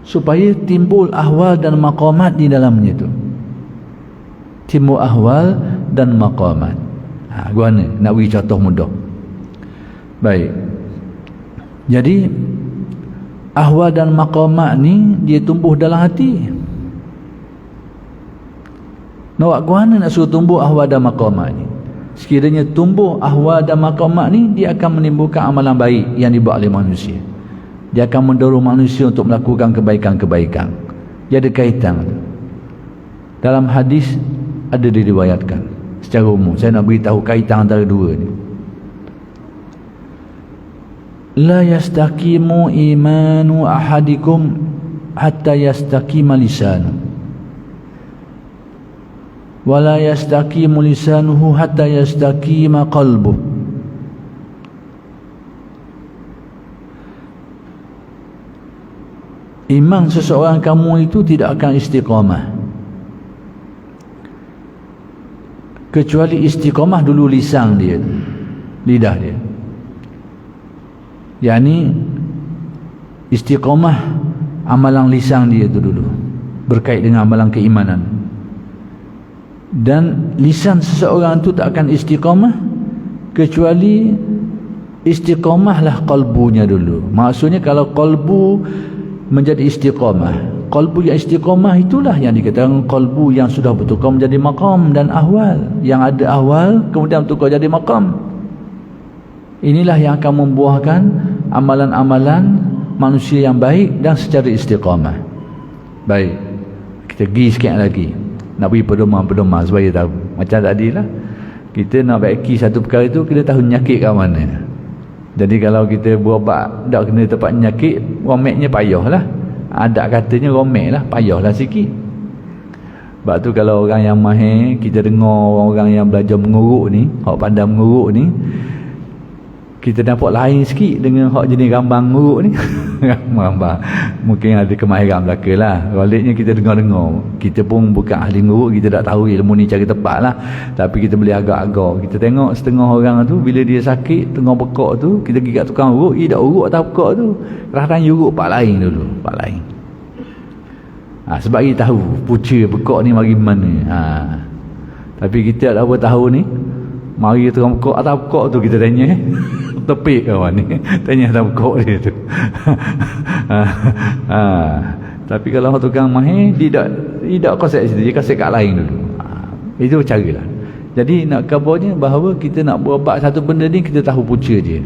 supaya timbul ahwal dan maqamat di dalamnya tu. Timbul ahwal dan maqamat. Gua nak beri contoh mudah. Baik, jadi ahwal dan maqamat ni dia tumbuh dalam hati. Nak buat mana nak suruh tumbuh ahwal dan maqamat ni? Sekiranya tumbuh ahwal dan maqamat ni, dia akan menimbulkan amalan baik yang dibuat oleh manusia. Dia akan mendorong manusia untuk melakukan kebaikan-kebaikan. Dia ada kaitan. Dalam hadis ada diriwayatkan secara umum. Saya nak beritahu kaitan antara dua ni. La yastaqimu imanu ahadikum hatta yastaqima lisanu, wa la yastaqimu lisanuhu hatta yastaqima qalbuh. Iman seseorang kamu itu tidak akan istiqamah kecuali istiqamah dulu lisan dia, lidah dia. Yani istiqamah amalan lisan dia itu dulu berkait dengan amalan keimanan. Dan lisan seseorang itu tak akan istiqamah kecuali istiqamahlah qalbunya dulu. Maksudnya kalau qalbu menjadi istiqamah, qalbu yang istiqamah itulah yang dikatakan qalbu yang sudah bertukar menjadi maqam dan ahwal. Yang ada ahwal kemudian bertukar jadi maqam. Inilah yang akan membuahkan amalan-amalan manusia yang baik dan secara istiqamah. Baik, kita pergi sikit lagi, nak beri pedoman-pedoman supaya tahu. Macam tadi lah, kita nak baiki satu perkara itu, kita tahu nyakit kat mana. Jadi kalau kita berubat tak kena tempat nyakit, romeknya payah lah. Ada katanya romek lah, payah lah sikit. Sebab tu kalau orang yang mahir, kita dengar orang yang belajar menguruk ni, hak pandai menguruk ni, kita nampak lain sikit dengan hak jenis rambang nguruk ni. Rambang mungkin ada kemahiran belaka lah. Waliknya kita dengar-dengar, kita pun bukan ahli nguruk, kita tak tahu ilmu ni cara tepat lah, tapi kita boleh agak-agak. Kita tengok setengah orang tu bila dia sakit tengah bekak tu, kita pergi kat tukang uruk, dia tak uruk atas bekak tu, kadang-kadang uruk part lain dulu, part lain. Sebab kita tahu punca bekak ni mari mana. Tapi kita tak apa tahu ni, mari tukang bekak atas bekak tu kita tanya tepik kawan ni, tanya atas bekak dia tu. Tapi kalau tukang mahir, dia tak konsep situ, dia konsep kat lain dulu. Itu cara lah. Jadi nak kabarnya bahawa kita nak berubat satu benda ni, kita tahu punca dia.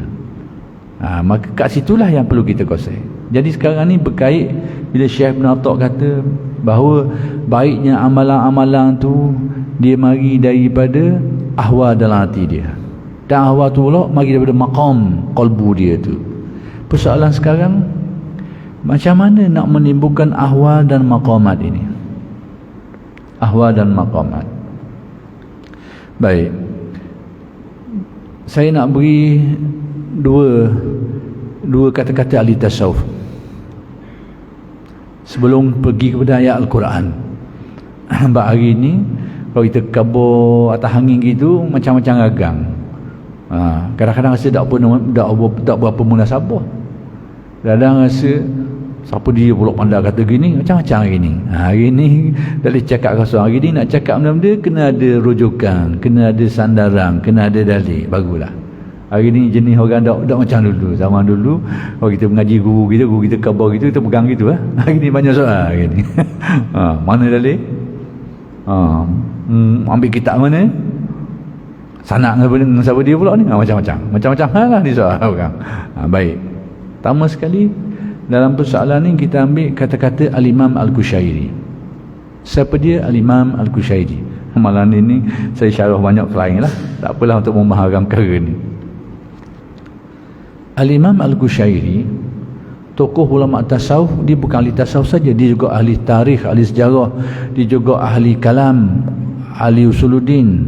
Maka kat situlah yang perlu kita konsep. Jadi sekarang ni berkait bila Syekh Ibn Atta kata bahawa baiknya amalan-amalan tu dia mari daripada ahwal dalam hati dia, dan ahwal tu pula mari daripada maqam qalbu dia tu. Persoalan sekarang, macam mana nak menimbulkan ahwal dan maqamat ini? Ahwal dan maqamat. Baik, saya nak beri dua kata-kata ahli tasawuf sebelum pergi kepada ayat Al-Quran. Sebab hari ni kalau kita kabur atas angin gitu, macam-macam ragang. Kadang-kadang rasa tak berapa munasabah. Kadang-kadang rasa siapa dia pula pandai kata gini, macam-macam hari ni. Hari ni tak boleh cakap kosong. Hari ni nak cakap benda-benda kena ada rujukan, kena ada sandaran, kena ada dalil, bagulah. Hari ni jenis orang tak macam dulu. Zaman dulu kalau kita mengaji guru kita khabar gitu, kita pegang gitu. Hari ni banyak soal hari ni. Mana dalil? Ambil kitab mana? Sanak dengan siapa dia pula ni? Macam-macam hal lah ni soal orang. Baik. Pertama sekali dalam persoalan ni kita ambil kata-kata Al-Imam Al-Qushairi. Siapa dia Al-Imam Al-Qushairi? Malam ni saya syarah banyak lain lah. Tak apalah untuk memahamkan perkara ni. Al-Imam Al-Qushairi, tokoh ulama tasawuf. Dia bukan ahli tasawuf saja, dia juga ahli tarikh, ahli sejarah, dia juga ahli kalam, ahli usuluddin,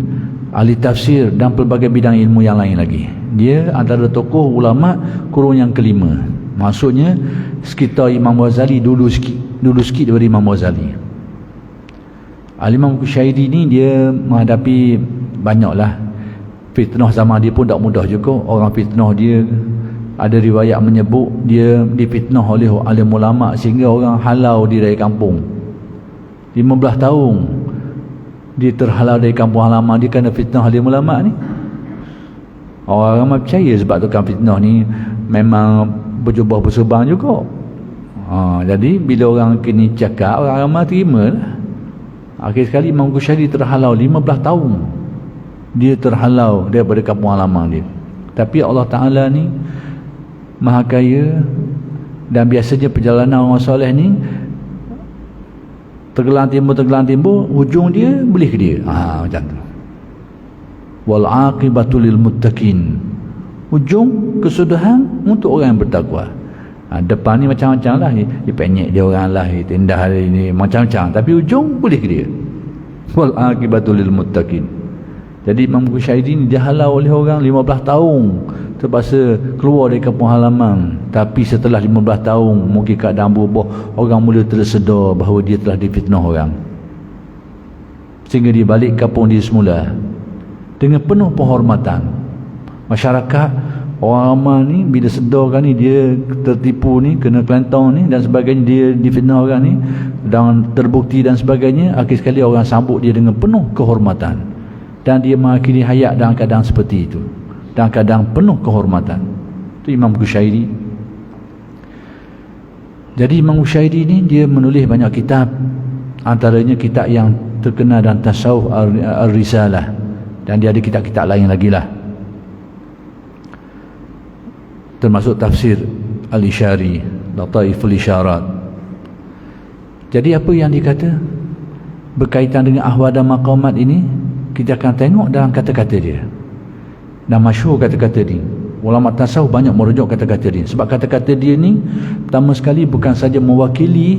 ahli tafsir dan pelbagai bidang ilmu yang lain lagi. Dia antara tokoh ulama kurun yang kelima. Maksudnya sekitar Imam Ghazali, dulu sikit daripada Imam Ghazali. Al-Imam Qushairi ni dia menghadapi banyaklah fitnah. Zaman dia pun tak mudah juga. Orang fitnah dia, ada riwayat menyebut dia difitnah oleh alim ulama sehingga orang halau dia dari kampung. 15 tahun dia terhalau dari kampung halaman dia kerana fitnah alim ulama ni. Orang ramai percaya sebab tukang fitnah ni memang berjubah berserban juga. Jadi bila orang kini cakap, orang ramai terima lah. Akhir sekali Imam Qushairi terhalau 15 tahun. Dia terhalau daripada kampung halaman dia. Tapi Allah Ta'ala ni Maha Kaya, dan biasanya perjalanan orang soleh ni tergelang timbul, hujung dia boleh ke dia. Macam tu. Wal aqibatu lil muttaqin. Hujung kesudahan untuk orang yang bertakwa. Depan ni macam-macam lah, dia penyek dia orang lah, dia tindah ini macam-macam, tapi hujung boleh ke dia. Wal aqibatu lil muttaqin. Jadi Imam Ghushairi ni dihalau oleh orang 15 tahun terpaksa keluar dari kampung halaman. Tapi setelah 15 tahun mungkin keadaan berubah, orang mula tersedar bahawa dia telah difitnah orang, sehingga dia balik kampung dia semula dengan penuh penghormatan. Masyarakat, orang ramai ni bila sedarkan ni dia tertipu ni, kena kelantong ni dan sebagainya, dia difitnah orang ni dan terbukti dan sebagainya, akhir sekali orang sambut dia dengan penuh kehormatan dan dia mengakhiri hayat dalam keadaan seperti itu, dalam keadaan penuh kehormatan. Itu Imam Ghushairi. Jadi Imam Ghushairi ni dia menulis banyak kitab, antaranya kitab yang terkenal dalam tasawuf Ar-Risalah, dan dia ada kitab-kitab lain lagi lah, termasuk tafsir Al-Ishari, Lataiful Isyarat. Jadi apa yang dikata berkaitan dengan ahwal dan maqamat ini, kita akan tengok dalam kata-kata dia. Dan masyhur kata-kata dia. Ulama tasawuf banyak merujuk kata-kata dia, sebab kata-kata dia ni pertama sekali bukan saja mewakili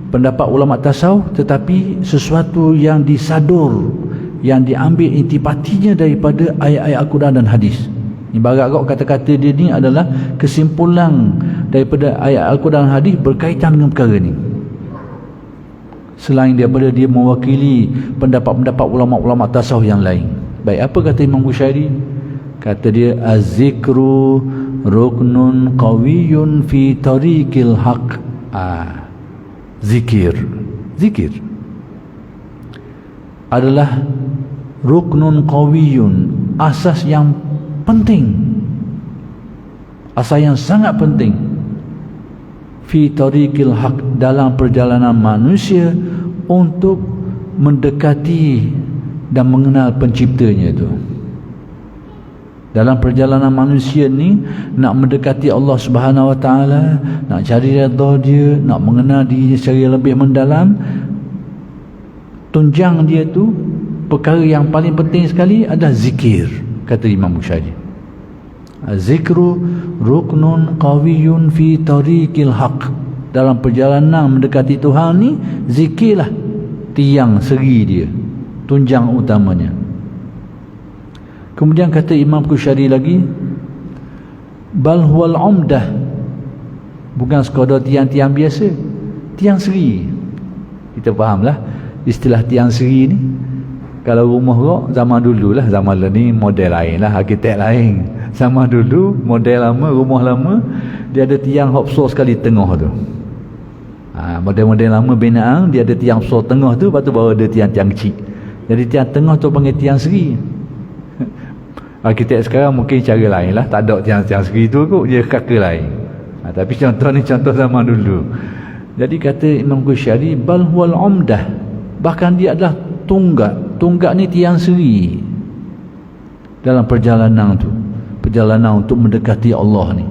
pendapat ulama tasawuf, tetapi sesuatu yang disadur, yang diambil intipatinya daripada ayat-ayat Al-Quran dan hadis. Ibarat kata-kata dia ni adalah kesimpulan daripada ayat Al-Quran dan hadis berkaitan dengan perkara ni, selain daripada dia mewakili pendapat-pendapat ulama-ulama tasawuf yang lain. Baik, apa kata Imam Ghushairi? Kata dia, az-zikru ruknun qawiyyun fi tariqil haq. Zikir adalah ruknun qawiyyun, asas yang penting, asas yang sangat penting, fi tariqil haq, dalam perjalanan manusia untuk mendekati dan mengenal penciptanya itu. Dalam perjalanan manusia ni nak mendekati Allah Subhanahu Wa Taala, nak cari redha dia, nak mengenal diri secara lebih mendalam, tunjang dia tu perkara yang paling penting sekali adalah zikir, kata Imam Ghushairi. Az-zikru ruknun qawiyyun fi tariqil haq. Dalam perjalanan mendekati Tuhan ni, zikirlah tiang seri dia, tunjang utamanya. Kemudian kata Imam Ghushairi lagi, bal huwal umdah, bukan sekadar tiang-tiang biasa, tiang seri. Kita fahamlah istilah tiang seri ni. Kalau rumah rock zaman dulu lah, zaman ni model lain lah, arkitek lain. Zaman dulu model lama, rumah lama, dia ada tiang hok besar sekali tengah tu. Model-model lama binaan dia ada tiang besar tengah tu, lepas tu baru ada tiang-tiang kecil. Jadi tiang tengah tu panggil tiang seri. Arkitek sekarang mungkin cara lain lah, tak ada tiang-tiang seri tu kot, dia kaka lain. Tapi contoh ni contoh zaman dulu. Jadi kata Imam Ghushairi, bal huwal umdah, bahkan dia adalah tunggak ni tiang seri dalam perjalanan tu, perjalanan untuk mendekati Allah ni,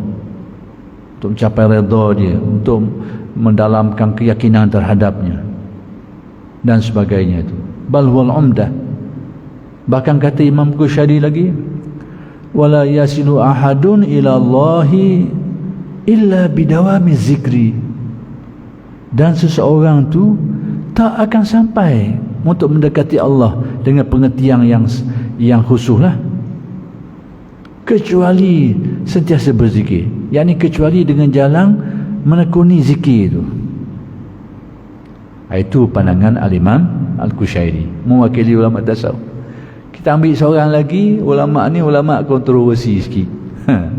untuk mencapai redha dia, untuk mendalamkan keyakinan terhadapnya dan sebagainya itu. Bal huwal umdah. Bahkan kata Imam Ghushairi lagi, wala yasilu ahadun ila Allahi illa bidawami zikri, dan seseorang tu tak akan sampai untuk mendekati Allah dengan pengertian yang khusus lah, kecuali sentiasa berzikir, yakni kecuali dengan jalan menekuni zikir itu. Itu pandangan Al-Imam Al-Ghushairi, mewakili ulama tasawuf. Kita ambil seorang lagi ulama ni, ulama kontroversi sikit.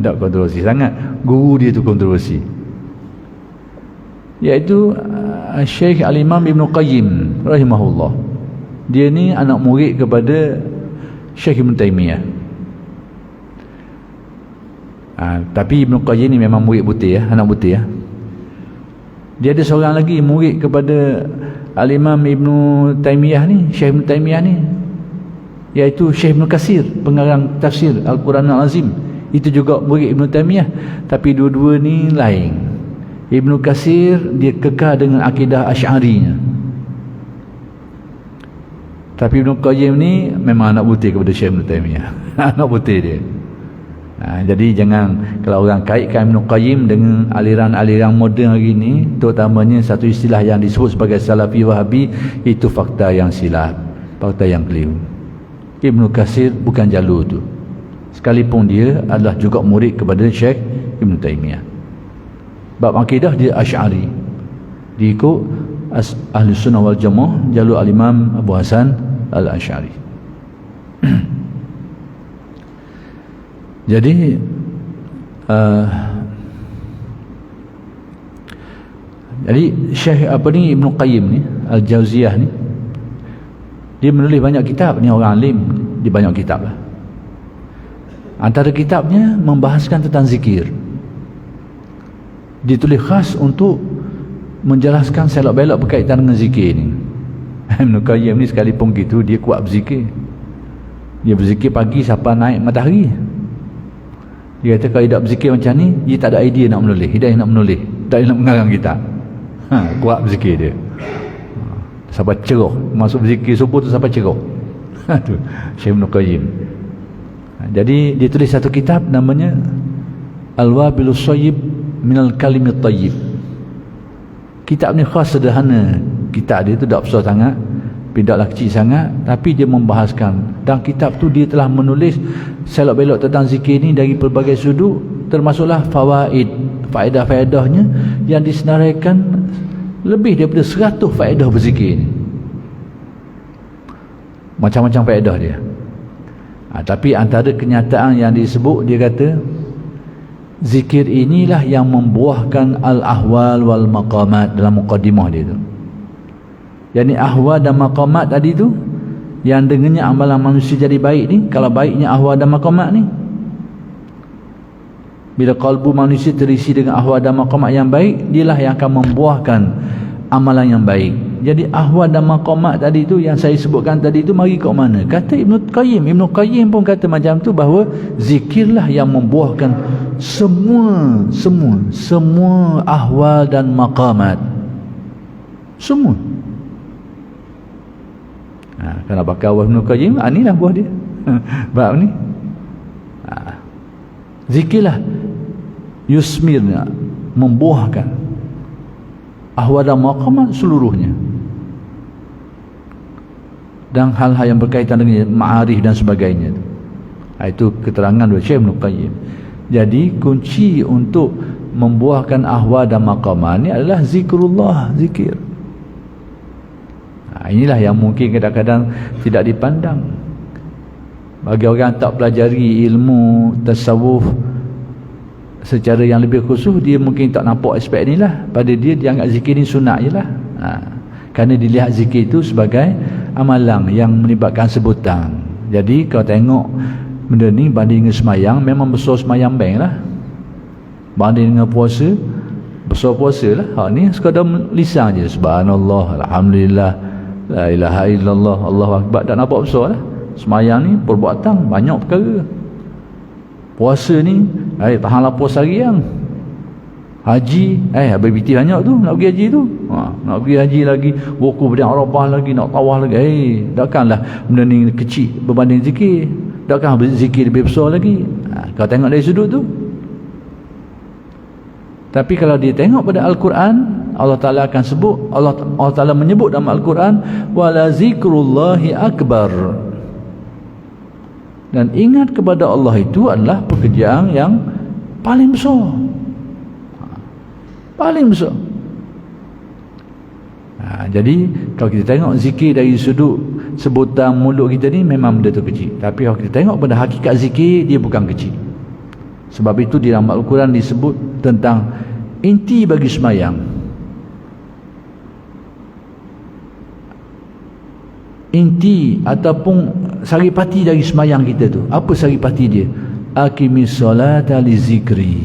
Tak kontroversi sangat, guru dia tu kontroversi, iaitu Syekh Al-Imam Ibn Qayyim rahimahullah. Dia ni anak murid kepada Syekh Ibn Taymiyah. Tapi Ibn Qayyim ni memang murid butir ya, anak butir ya. Dia ada seorang lagi murid kepada Al-Imam Ibn Taymiyah ni, Syekh Ibn Taymiyah ni, iaitu Syekh Ibn Katsir, pengarang tafsir Al-Quran Al-Azim. Itu juga murid Ibn Taymiyah, tapi dua-dua ni lain. Ibn Katsir dia kekal dengan akidah Asy'arinya, Tapi Ibn Qayyim ni memang anak putih kepada Syekh Ibn Taimiyah. Anak putih dia. Jadi jangan, kalau orang kaitkan Ibn Qayyim dengan aliran-aliran moden hari ni, terutamanya satu istilah yang disebut sebagai Salafi Wahabi, itu fakta yang silap, fakta yang keliru. Ibn Katsir bukan jalur tu, sekalipun dia adalah juga murid kepada Syekh Ibn Taimiyah. Bab akidah dia Asy'ari, dia ikut Ahli Sunnah wal Jamaah, jalur Al-Imam Abu Hasan Al-Asy'ari. Jadi Syekh Ibn Qayyim ni, Al-Jauziyah ni, dia menulis banyak kitab. Ni orang alim, dia banyak kitab lah. Antara kitabnya membahaskan tentang zikir. Ditulis khas untuk menjelaskan selok-belok berkaitan dengan zikir ni. Ibn Qayyim ni sekalipun gitu, dia kuat berzikir. Dia berzikir pagi sampai naik matahari. Dia kata kalau tidak berzikir macam ni, dia tak ada idea nak menulis, hidayah nak menulis, tak nak mengarang kitab. Kuat berzikir dia. Sampai cerah, masuk berzikir subuh tu sampai cerah. Tu Syekh Ibn Qayyim. Jadi dia tulis satu kitab namanya Al-Wabilus Sayyib Minal Kalimit Tayyib. Kitab ni khas sederhana. Kitab dia tu tak besar sangat, tidaklah kecil sangat, tapi dia membahaskan. Dan kitab tu dia telah menulis selok-belok tentang zikir ni dari pelbagai sudut, termasuklah fawaid, faedah-faedahnya yang disenaraikan lebih daripada 100 faedah berzikir ni. Macam-macam faedah dia. Tapi antara kenyataan yang disebut, dia kata zikir inilah yang membuahkan al-ahwal wal maqamat dalam muqaddimah dia tu. Yani ahwal dan maqamat tadi tu, yang dengannya amalan manusia jadi baik ni, kalau baiknya ahwal dan maqamat ni, bila kalbu manusia terisi dengan ahwal dan maqamat yang baik, dialah yang akan membuahkan amalan yang baik. Jadi ahwal dan maqamat tadi tu yang saya sebutkan tadi tu mari kat mana? Kata Ibn Qayyim pun kata macam tu, bahawa zikirlah yang membuahkan semua ahwal dan maqamat. Semua. Kalau pakai awal Ibn Qayyim, inilah buah dia. Bab ni. Zikirlah yusmirna, membuahkan ahwal dan maqamat seluruhnya. Dan hal-hal yang berkaitan dengan ma'arif dan sebagainya. Itu keterangan dari Syekh Ibn Qayyim. Jadi kunci untuk membuahkan ahwal dan maqamat ni adalah zikrullah, zikir. Inilah yang mungkin kadang-kadang tidak dipandang. Bagi orang tak pelajari ilmu tasawuf secara yang lebih khusus, dia mungkin tak nampak aspek ni lah. Pada dia anggap zikir ni sunat je lah. Kerana dilihat zikir itu sebagai amalan yang melibatkan sebutan. Jadi kalau tengok benda ni banding dengan semayang, memang besar semayang bank lah. Banding dengan puasa, besar puasa lah. Ni sekadar lisan je, subhanallah, alhamdulillah, la ilaha illallah, Allahu akbar, tak nampak besar lah. Semayang ni perbuatan banyak perkara. Puasa ni tahan lapar seharian. Haji habis biti banyak tu nak pergi haji tu. Nak pergi haji lagi, wukuf di Arafah lagi, nak tawaf lagi. Takkanlah benda ni kecil berbanding zikir. Takkan zikir lebih besar lagi. Kau tengok dari sudut tu. Tapi kalau dia tengok pada Al-Quran, Allah Ta'ala akan sebut, Allah Ta'ala menyebut dalam Al-Quran, wala zikrullahi akbar. Dan ingat kepada Allah itu adalah pekerjaan yang paling besar. Paling besar. Jadi kalau kita tengok zikir dari sudut sebutan mulut kita ni, memang benda tu kecil. Tapi kalau kita tengok pada hakikat zikir, dia bukan kecil. Sebab itu di dalam Al-Quran disebut tentang inti bagi semayang. Inti ataupun saripati dari semayang kita tu. Apa saripati dia? Aqimis solata li zikri.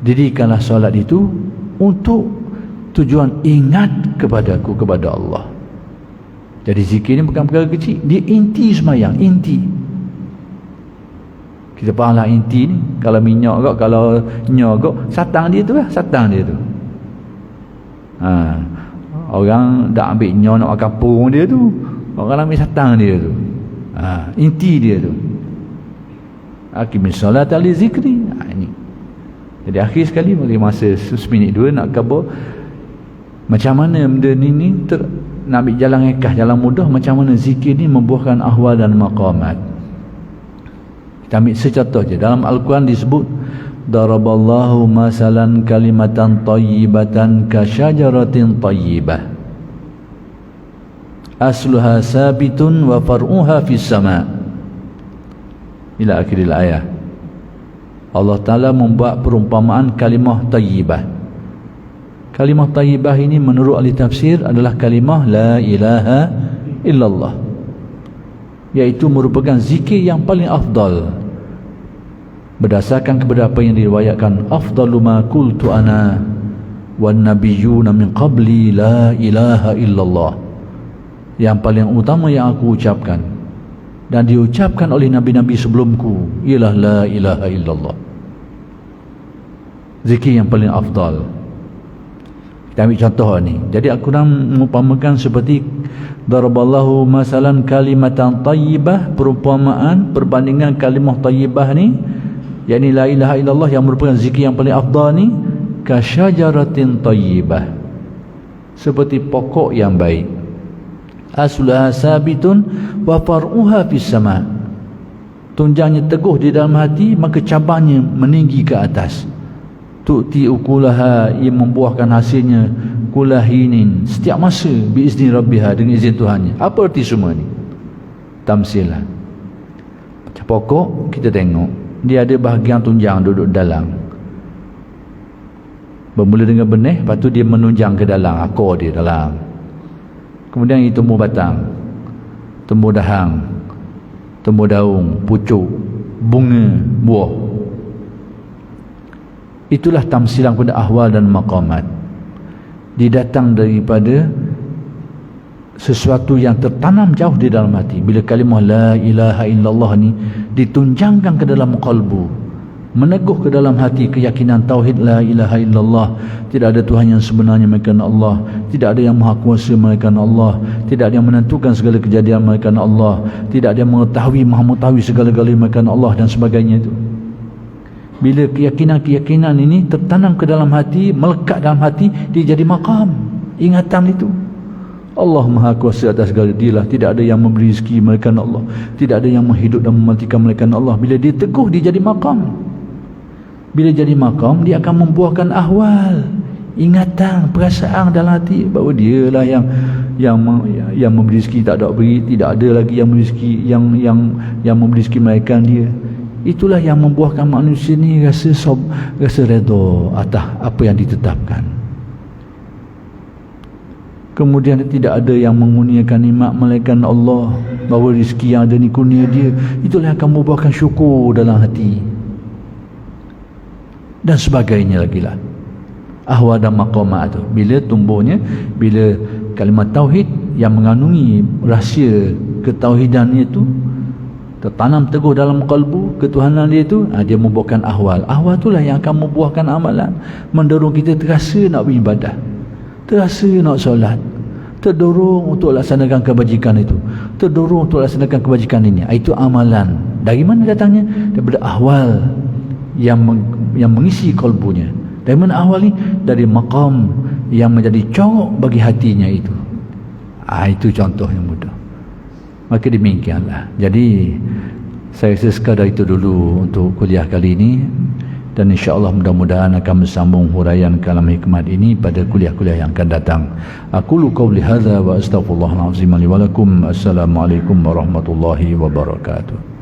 Dirikanlah solat itu untuk tujuan ingat kepadaku, kepada Allah. Jadi zikir ni bukan perkara kecil. Dia inti semayang, inti. Kita fahamlah inti ni. Kalau minyak kot, kalau nyo kot, satang dia tu lah, satang dia tu. Orang dah ambil nyo nak makan pung dia tu. Orang ambil satang dia tu. Inti dia tu. Aqimis solat li zikri. Ini. Jadi akhir sekali bagi masa 1 minit 2 nak khabar macam mana benda ni nak ambil jalan ekah, jalan mudah, macam mana zikir ni membuahkan ahwal dan maqamat. Kita ambil secontoh je. Dalam Al-Quran disebut daraballahu masalan kalimatan tayyibatan ka syajaratin tayyibah asluha sabitun wa far'uha fis sama' ila akhiril ayah. Allah Ta'ala membuat perumpamaan kalimah tayyibah. Kalimah tayyibah ini menurut ahli tafsir adalah kalimah la ilaha illallah, iaitu merupakan zikir yang paling afdal berdasarkan kepada apa yang diriwayatkan, afdalu ma qultu ana wan nabiyyuna min qabli la ilaha illallah, yang paling utama yang aku ucapkan dan diucapkan oleh nabi-nabi sebelumku ialah la ilaha illallah, zikir yang paling afdal. Kita ambil contoh ni. Jadi Al-Quran mengumpamakan seperti daraballahu masalan kalimatan tayyibah, perumpamaan perbandingan kalimah tayyibah ni, yakni la ilaha illallah yang merupakan zikir yang paling afdal ni, ka syajaratin tayyibah, seperti pokok yang baik, asluha sabitun wa far'uha fis sama', tunjangnya teguh di dalam hati, maka cabangnya meninggi ke atas. Tu'ti ukulaha, ia membuahkan hasilnya kulahinin, setiap masa, biizni rabbiha, dengan izin Tuhannya. Apa arti semua ni? Tamsilah. Macam pokok kita tengok dia ada bahagian tunjang duduk dalam, bermula dengan benih, lepas tu dia menunjang ke dalam, akar dia dalam, kemudian ia tumbuh batang, tumbuh dahang, tumbuh daun, pucuk, bunga, buah. Itulah tamsilan pada ahwal dan maqamat. Dia datang daripada sesuatu yang tertanam jauh di dalam hati. Bila kalimah la ilaha illallah ni ditunjangkan ke dalam qalbu, meneguh ke dalam hati keyakinan tauhid la ilaha illallah, tidak ada Tuhan yang sebenarnya melainkan Allah, tidak ada yang maha kuasa melainkan Allah, tidak ada yang menentukan segala kejadian melainkan Allah, tidak ada yang maha mengetahui segala-galanya melainkan Allah, dan sebagainya itu. Bila keyakinan-keyakinan ini tertanam ke dalam hati, melekat dalam hati, dia jadi maqam, ingatan itu. Allah maha kuasa atas segala, dialah, tidak ada yang memberi rezeki melainkan Allah, tidak ada yang menghidup dan mematikan melainkan Allah. Bila dia teguh, dia jadi maqam. Bila jadi maqam, dia akan membuahkan ahwal, ingatan, perasaan dalam hati bahawa dialah yang memberi rezeki, tak ada beri, tidak ada lagi yang memberi rezeki, yang memberi rezeki melainkan dia. Itulah yang membuahkan manusia ni rasa redha atas apa yang ditetapkan. Kemudian tidak ada yang mengurniakan nikmat melainkan Allah, bahawa rezeki yang ada ni kurnia dia. Itulah yang akan membuahkan syukur dalam hati, dan sebagainya lagi lah. Ahwal dan maqamat tu bila tumbuhnya, bila kalimat tauhid yang mengandungi rahsia ketauhidannya itu tertanam teguh dalam kalbu ketuhanan dia tu, dia membuahkan ahwal. Ahwal itulah yang akan membuahkan amalan, mendorong kita terasa nak beribadah, terasa nak solat, terdorong untuk laksanakan kebajikan itu, terdorong untuk laksanakan kebajikan ini. Itu amalan. Dari mana datangnya? Daripada ahwal yang mengisi kalbunya. Dari mana ahwal ni? Dari maqam yang menjadi corok bagi hatinya itu. Itu contoh yang mudah. Maka demikianlah. Jadi saya rasa sekadar itu dulu untuk kuliah kali ini, dan insya-Allah mudah-mudahan akan bersambung huraian kalam hikmat ini pada kuliah-kuliah yang akan datang. Aqulu qauli hadza wa astaghfirullahal azim li wa lakum. Assalamualaikum warahmatullahi wabarakatuh.